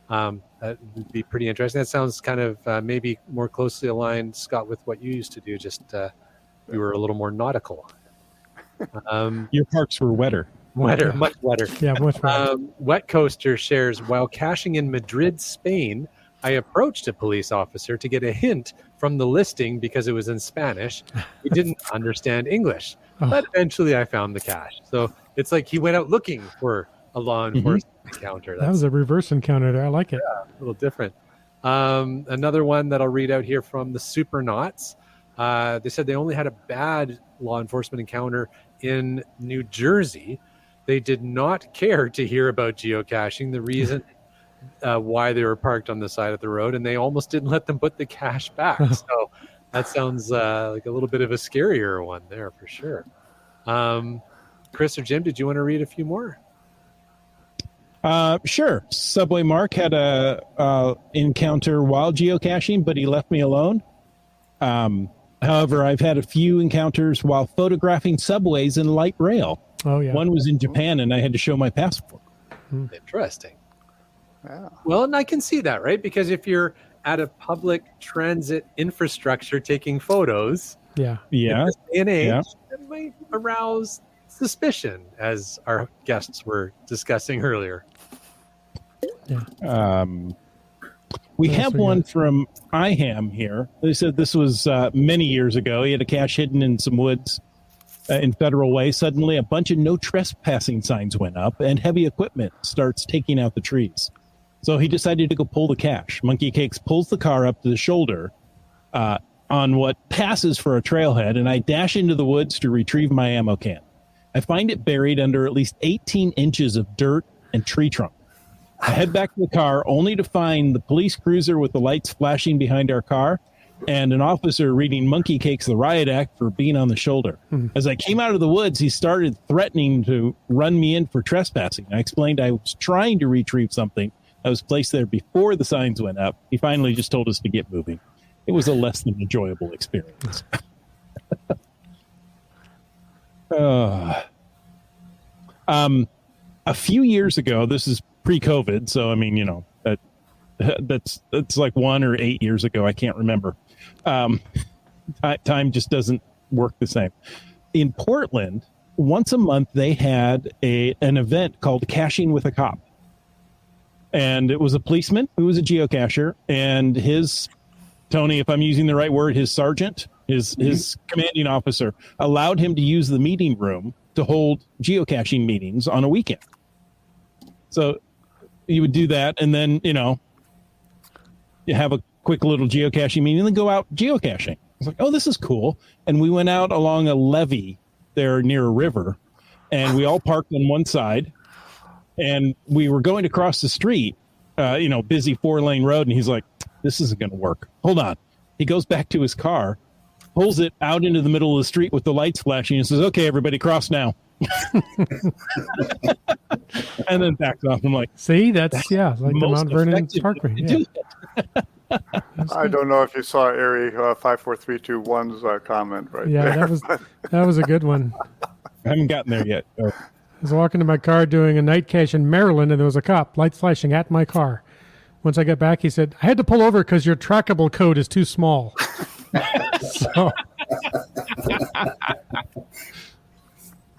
That would be pretty interesting. That sounds kind of maybe more closely aligned, Scott, with what you used to do. Just you were a little more nautical. Your parks were wetter. Wetter, much wetter. Yeah, much better. Wet Coaster shares, while caching in Madrid, Spain, I approached a police officer to get a hint from the listing because it was in Spanish. He didn't understand English, but eventually I found the cache. So it's like he went out looking for a law enforcement encounter. That was a reverse encounter there. I like it. A little different. Another one that I'll read out here from the Supernauts. They said they only had a bad law enforcement encounter in New Jersey. They did not care to hear about geocaching, the reason why they were parked on the side of the road, and they almost didn't let them put the cache back. So that sounds like a little bit of a scarier one there for sure. Chris or Jim, did you want to read a few more? Sure. Subway Mark had a encounter while geocaching, but he left me alone. However, I've had a few encounters while photographing subways and light rail. Oh, yeah. One was in Japan, and I had to show my passport. Interesting. Yeah. Well, and I can see that, right? Because if you're at a public transit infrastructure taking photos, Yeah. Yeah. in this day and age, Yeah. it might arouse suspicion, as our guests were discussing earlier. We What else have we one got? from IHAM here. They said this was many years ago. He had a cache hidden in some woods in Federal Way. Suddenly, a bunch of no trespassing signs went up, and heavy equipment starts taking out the trees. So he decided to go pull the cache. Monkey Cakes pulls the car up to the shoulder on what passes for a trailhead, and I dash into the woods to retrieve my ammo can. I find it buried under at least 18 inches of dirt and tree trunk. I head back to the car only to find the police cruiser with the lights flashing behind our car and an officer reading Monkey Cakes the Riot Act for being on the shoulder. As I came out of the woods, he started threatening to run me in for trespassing. I explained I was trying to retrieve something that was placed there before the signs went up. He finally just told us to get moving. It was a less than enjoyable experience. A few years ago, this is pre-COVID, so I mean, you know, that's like 1 or 8 years ago. I can't remember. Time just doesn't work the same. In Portland, once a month they had an event called Caching with a Cop, and it was a policeman who was a geocacher, and his Tony, if I'm using the right word, his sergeant, his commanding officer allowed him to use the meeting room to hold geocaching meetings on a weekend. So you would do that, and then, you know, you have a quick little geocaching meeting and then go out geocaching. It's like, oh, this is cool. And we went out along a levee there near a river, and we all parked on one side, and we were going to cross the street, busy 4-lane road. And he's like, this isn't going to work. Hold on. He goes back to his car, pulls it out into the middle of the street with the lights flashing, and says, okay, everybody cross now. And then backs off. I'm like, See, that's like the most Mount Vernon effective Parkway. way to Yeah. do it. I don't know if you saw Area 54321's comment right Yeah, there. that was a good one. I haven't gotten there yet. So. I was walking to my car doing a night cache in Maryland, and there was a cop, lights flashing at my car. Once I got back, he said, I had to pull over because your trackable code is too small. So,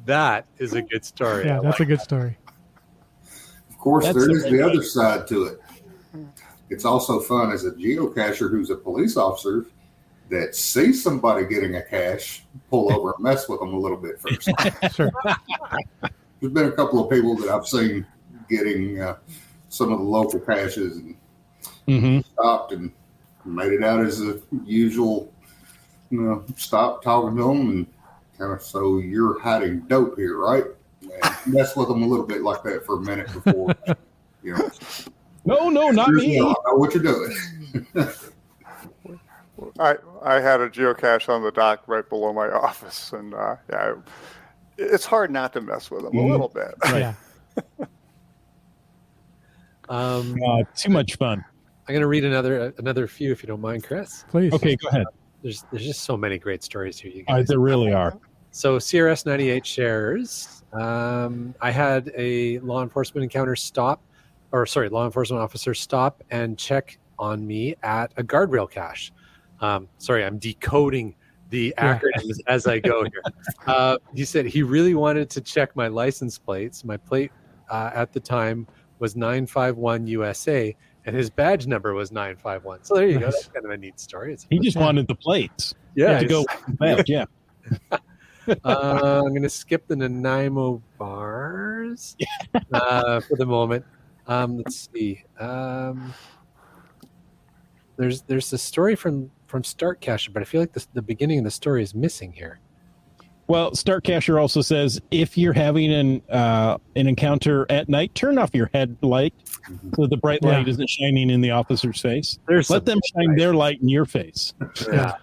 That is a good story. yeah, that's a good story. Of course, That's there is the the right other side to it. It's also fun as a geocacher who's a police officer that sees somebody getting a cache, pull over and mess with them a little bit first. Sure. There's been a couple of people that I've seen getting some of the local caches and stopped and made it out as a usual, stop talking to them and So you're hiding dope here, right? And mess with them a little bit like that for a minute before, you know. No, not Here's me. I know what you're doing. I had a geocache on the dock right below my office, and it's hard not to mess with them a little bit. Yeah. Too much fun. I'm going to read another few if you don't mind, Chris. Please. Okay, go ahead. There's just so many great stories here, you guys. There really are. So CRS98 shares. I had a law enforcement officer stop and check on me at a guardrail cache. Sorry, I'm decoding the acronyms as I go here. He said he really wanted to check my license plates. My plate at the time was 951 USA, and his badge number was 951. So there you go. That's kind of a neat story. He just wanted the plates. Yeah, to go with the badge. Yeah. I'm going to skip the Nanaimo bars for the moment. Let's see. There's this story from Startcacher, but I feel like the beginning of the story is missing here. Well, Startcacher also says if you're having an encounter at night, turn off your headlight so the bright light isn't shining in the officer's face. Let them shine their light in your face. Yeah.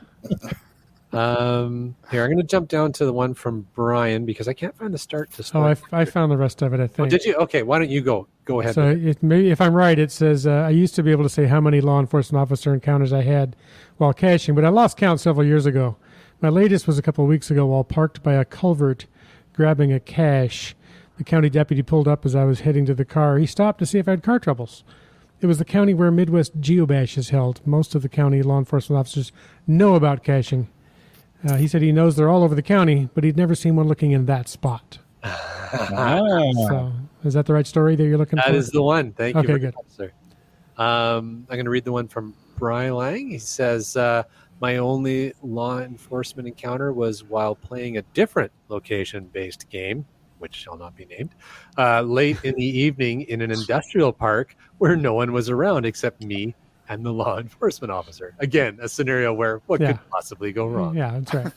Here, I'm going to jump down to the one from Brian because I can't find the start to start. Oh, I found the rest of it, I think. Oh, did you? Okay, why don't you go ahead. So maybe if I'm right, it says I used to be able to say how many law enforcement officer encounters I had while caching, but I lost count several years ago. My latest was a couple of weeks ago while parked by a culvert grabbing a cache. The county deputy pulled up as I was heading to the car. He stopped to see if I had car troubles. It was the county where Midwest Geobash is held. Most of the county law enforcement officers know about caching. He said he knows they're all over the county, but he'd never seen one looking in that spot. So, is that the right story that you're looking for? That is the one. Thank you. Okay, good. Much, sir. I'm going to read the one from Brian Lang. He says, my only law enforcement encounter was while playing a different location-based game, which shall not be named, late in the evening in an industrial park where no one was around except me and the law enforcement officer. Again, a scenario where what could possibly go wrong? Yeah, that's right.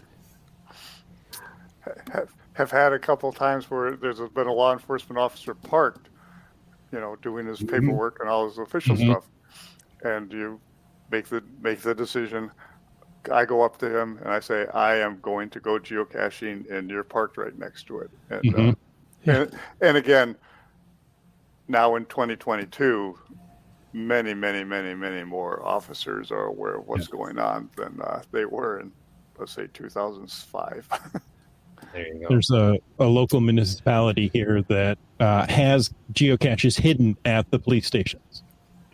Have had a couple times where there's been a law enforcement officer parked, doing his paperwork and all his official stuff, and you make the decision. I go up to him and I say, I am going to go geocaching, and you're parked right next to it. And, and again, now in 2022, many more officers are aware of what's going on than they were in, let's say, 2005. There you go. There's a local municipality here that has geocaches hidden at the police stations.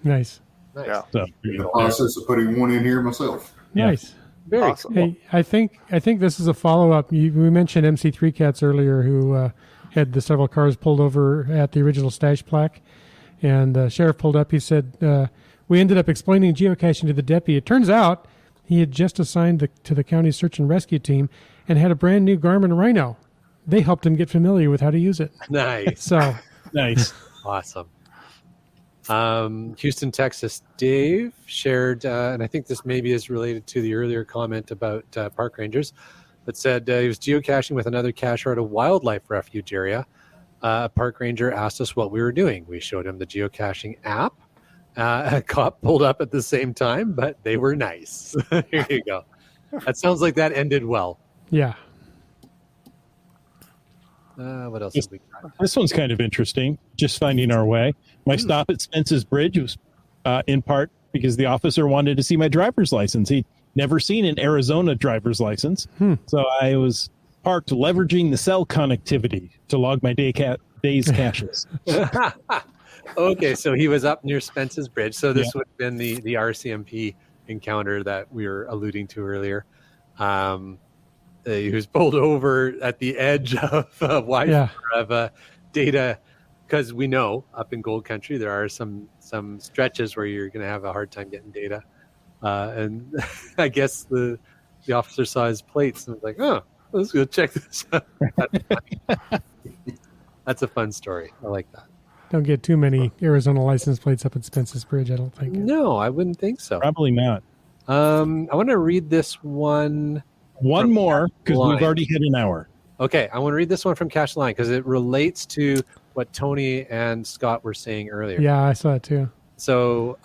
Nice. Yeah. So, In the process of putting one in here myself. Nice. Very awesome. cool. Hey, I think this is a follow-up. We mentioned MC3 Cats earlier, who had the several cars pulled over at the original stash plaque. And the sheriff pulled up. He said, we ended up explaining geocaching to the deputy. It turns out he had just assigned to the county search and rescue team and had a brand new Garmin Rhino. They helped him get familiar with how to use it. Nice. So nice. Awesome. Houston, Texas, Dave shared, and I think this maybe is related to the earlier comment about park rangers, but said he was geocaching with another cacher at a wildlife refuge area. A park ranger asked us what we were doing. We showed him the geocaching app. A cop pulled up at the same time, but they were nice. Here you go. That sounds like that ended well. yeah. What else have we got? This one's kind of interesting. Just finding our way. My stop at Spence's Bridge was in part because the officer wanted to see my driver's license. He'd never seen an Arizona driver's license. So I was parked leveraging the cell connectivity to log my day's caches. Okay, so he was up near Spence's Bridge. So this would have been the RCMP encounter that we were alluding to earlier. He was pulled over at the edge of Wi-Fi of data, because we know up in Gold Country there are some stretches where you're going to have a hard time getting data, and I guess the officer saw his plates and was like, "Oh, let's go check this out." That's a fun story. I like that. Don't get too many Arizona license plates up at Spence's Bridge, I don't think. No, I wouldn't think so. Probably not. I want to read this one One more, because we've already hit an hour. Okay, I want to read this one from Cash Line because it relates to what Tony and Scott were saying earlier. Yeah, I saw it too. So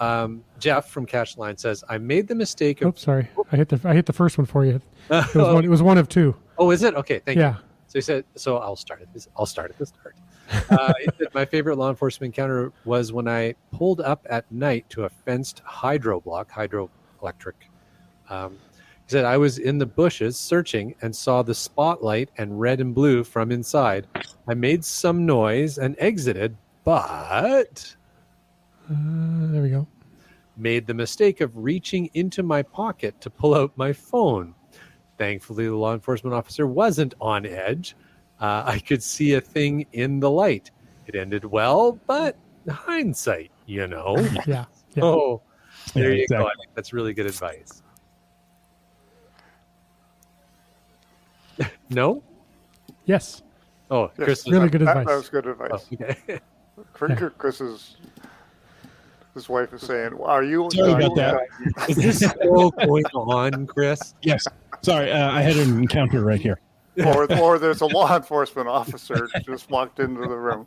Jeff from Cash Line says, I made the mistake of... Oops, sorry. I hit the first one for you. It was one of two. Oh, is it? Okay, thank you. Yeah. So he said, I'll start at the start. He said, my favorite law enforcement encounter was when I pulled up at night to a fenced hydroelectric. He said, I was in the bushes searching and saw the spotlight and red and blue from inside. I made some noise and exited, but there we go. made the mistake of reaching into my pocket to pull out my phone. Thankfully, the law enforcement officer wasn't on edge. I could see a thing in the light. It ended well, but hindsight, Yeah. Oh, there Yeah, you exactly. go. I think that's really good advice. No? Yes. Oh, Yes, Chris. Really good advice. That was good advice. Oh, okay. Chris's his wife is saying, "Are you?" Sorry about that. Is this still going on, Chris? Yes. Sorry, I had an encounter right here. Or there's a law enforcement officer just walked into the room.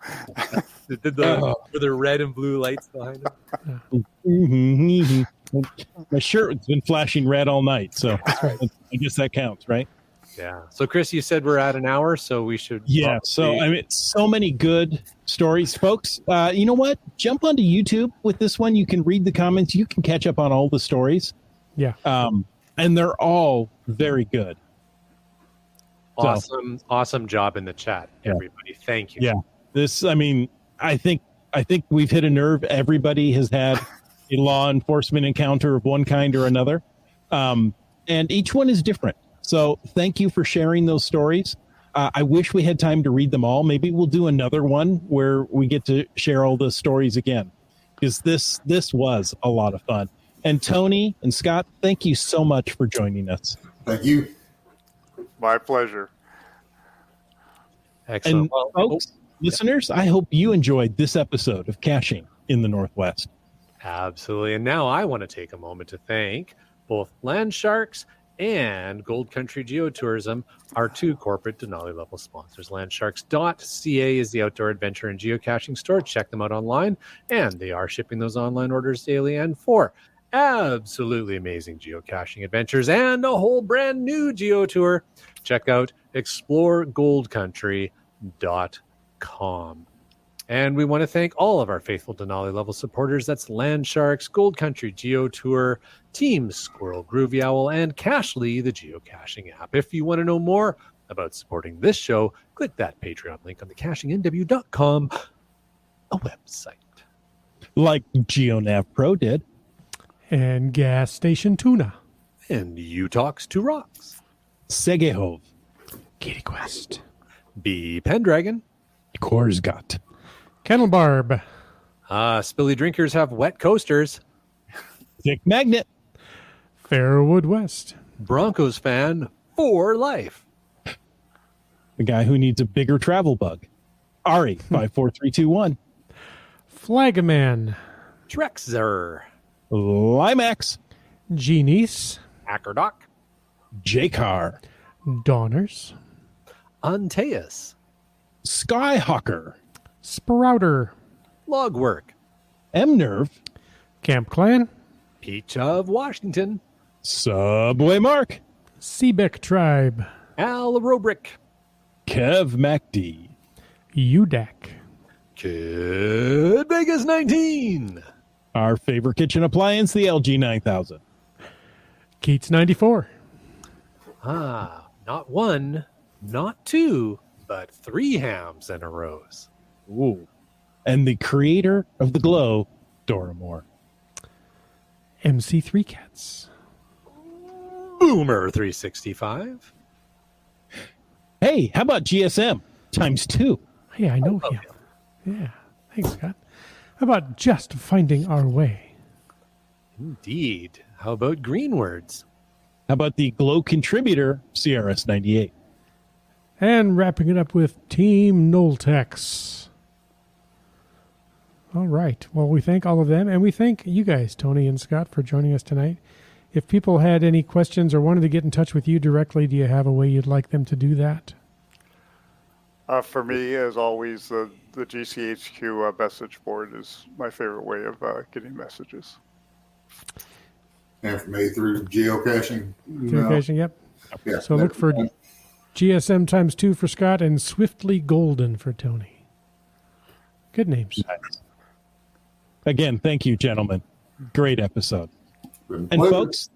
Were there red and blue lights behind him? My shirt's been flashing red all night, so I guess that counts, right? Yeah. So, Chris, you said we're at an hour, so we should. Yeah. So I mean, so many good stories, folks. You know what? Jump onto YouTube with this one. You can read the comments. You can catch up on all the stories. Yeah. And they're all very good. Awesome job in the chat, everybody. Thank you. Yeah. This, I mean, I think we've hit a nerve. Everybody has had a law enforcement encounter of one kind or another. And each one is different. So thank you for sharing those stories. I wish we had time to read them all. Maybe we'll do another one where we get to share all the stories again, because this was a lot of fun. And Tony and Scott, thank you so much for joining us. Thank you. My pleasure. Excellent. And folks, listeners, I hope you enjoyed this episode of Caching in the Northwest. Absolutely. And now I want to take a moment to thank both Land Sharks and Gold Country Geotourism, our two corporate Denali level sponsors. Landsharks.ca is the outdoor adventure and geocaching store. Check them out online, and they are shipping those online orders daily. And for absolutely amazing geocaching adventures and a whole brand new geo tour, check out exploregoldcountry.com. And we want to thank all of our faithful Denali level supporters. That's Land Sharks, Gold Country Geo Tour, Team Squirrel, Groovy Owl, and Cashly, the geocaching app. If you want to know more about supporting this show, click that Patreon link on the cachingnw.com a website. Like GeoNav Pro did. And Gas Station Tuna. And you talks to rocks. Segehov. Kitty Quest. B Pendragon. Korsgat. Kennel Barb. Spilly drinkers have wet coasters. Thick Magnet. Fairwood West. Broncos fan for life. The guy who needs a bigger travel bug. Ari, 54321. Flagaman. Trexer. Limax. Genies. Ackerdock. Jakar. Dawners. Antaeus. Skyhawker. Sprouter. Logwork. M-Nerve. Camp Clan. Peach of Washington. Subway Mark. Seebeck Tribe. Al Robrick. Kev MacD. UDAC. Kid Vegas 19. Our favorite kitchen appliance, the LG 9000. Keats 94. Not one, not two, but 3 hams and a rose. Ooh. And the creator of the glow, Dora Moore. MC3 Cats. Boomer 365. Hey, how about GSM times 2? Hey, I know him. Yeah. Thanks, Scott. How about Just Finding Our Way? Indeed. How about green words? How about the glow contributor, CRS 98? And wrapping it up with Team Noltex. All right. Well, we thank all of them, and we thank you guys, Tony and Scott, for joining us tonight If people had any questions or wanted to get in touch with you directly, do you have a way you'd like them to do that? For me, as always, the GCHQ message board is my favorite way of getting messages. And for me, through geocaching. Geocaching, yep. Yeah, So look for GSM times 2 for Scott and Swiftly Golden for Tony. Good names. Nice. Again, thank you, gentlemen. Great episode. And pleasure. folks,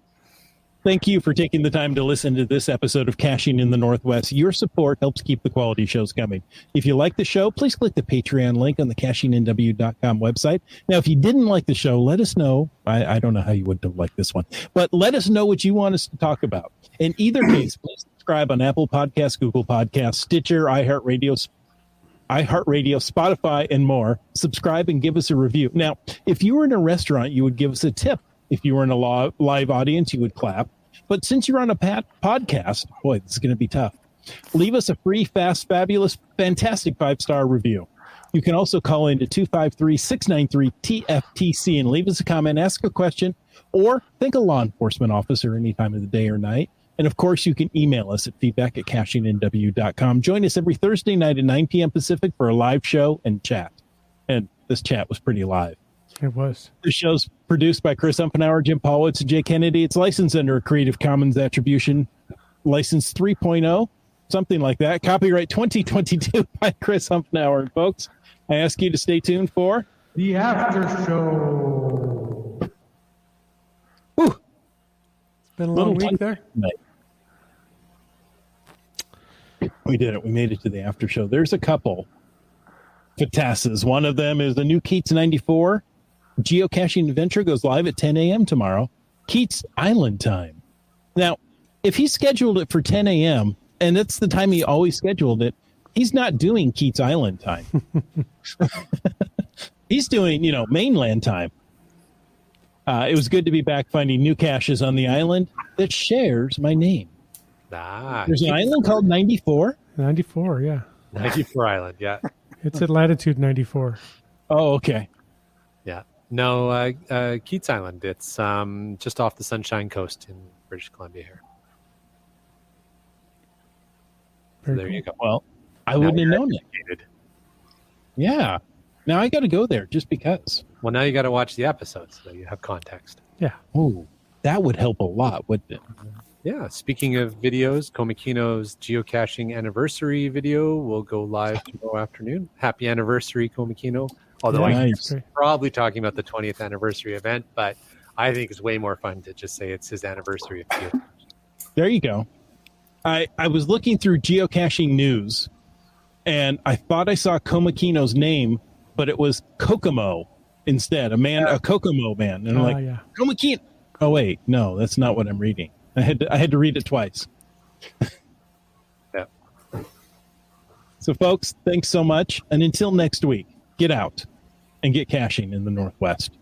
thank you for taking the time to listen to this episode of Caching in the Northwest. Your support helps keep the quality shows coming. If you like the show, please click the Patreon link on the cachingnw.com website. Now, if you didn't like the show, let us know. I don't know how you wouldn't have liked this one, but let us know what you want us to talk about. In either case, please subscribe on Apple Podcasts, Google Podcasts, Stitcher, iHeartRadio, Spotify, and more. Subscribe and give us a review. Now, if you were in a restaurant, you would give us a tip. If you were in a live audience, you would clap. But since you're on a podcast, boy, this is going to be tough. Leave us a free, fast, fabulous, fantastic 5-star review. You can also call into 253-693-TFTC and leave us a comment, ask a question, or thank a law enforcement officer any time of the day or night. And of course, you can email us at feedback@cachingnw.com. Join us every Thursday night at 9 p.m. Pacific for a live show and chat. And this chat was pretty live. It was. The show's produced by Chris Umpenauer, Jim Paulwitz, and Jay Kennedy. It's licensed under a Creative Commons Attribution License 3.0, something like that. Copyright 2022 by Chris Umpenauer. And folks, I ask you to stay tuned for The After Show. Whew. It's been a long week there. We did it. We made it to the after show. There's a couple fatasses. One of them is the new Keats 94 geocaching adventure goes live at 10 a.m. tomorrow. Keats Island time. Now, if he scheduled it for 10 a.m., and that's the time he always scheduled it, he's not doing Keats Island time. He's doing, mainland time. It was good to be back finding new caches on the island that shares my name. There's an island called 94? 94, yeah. 94 Island, yeah. It's at latitude 94. Oh, okay. Yeah. No, Keats Island. It's just off the Sunshine Coast in British Columbia here. So there you go. Well, I wouldn't have known it. Yeah. Now I got to go there just because. Well, now you got to watch the episodes so you have context. Yeah. Oh, that would help a lot, wouldn't it? Yeah. Speaking of videos, Komikino's geocaching anniversary video will go live tomorrow afternoon. Happy anniversary, Komikino. Although Nice. I'm probably talking about the 20th anniversary event, but I think it's way more fun to just say it's his anniversary of geocaching. There you go. I was looking through geocaching news, and I thought I saw Komikino's name, but it was Kokomo instead. A Kokomo man. And I'm like, yeah. Komikino. Oh, wait. No, that's not what I'm reading. I had to read it twice. Yeah. So, folks, thanks so much. And until next week, get out and get caching in the Northwest.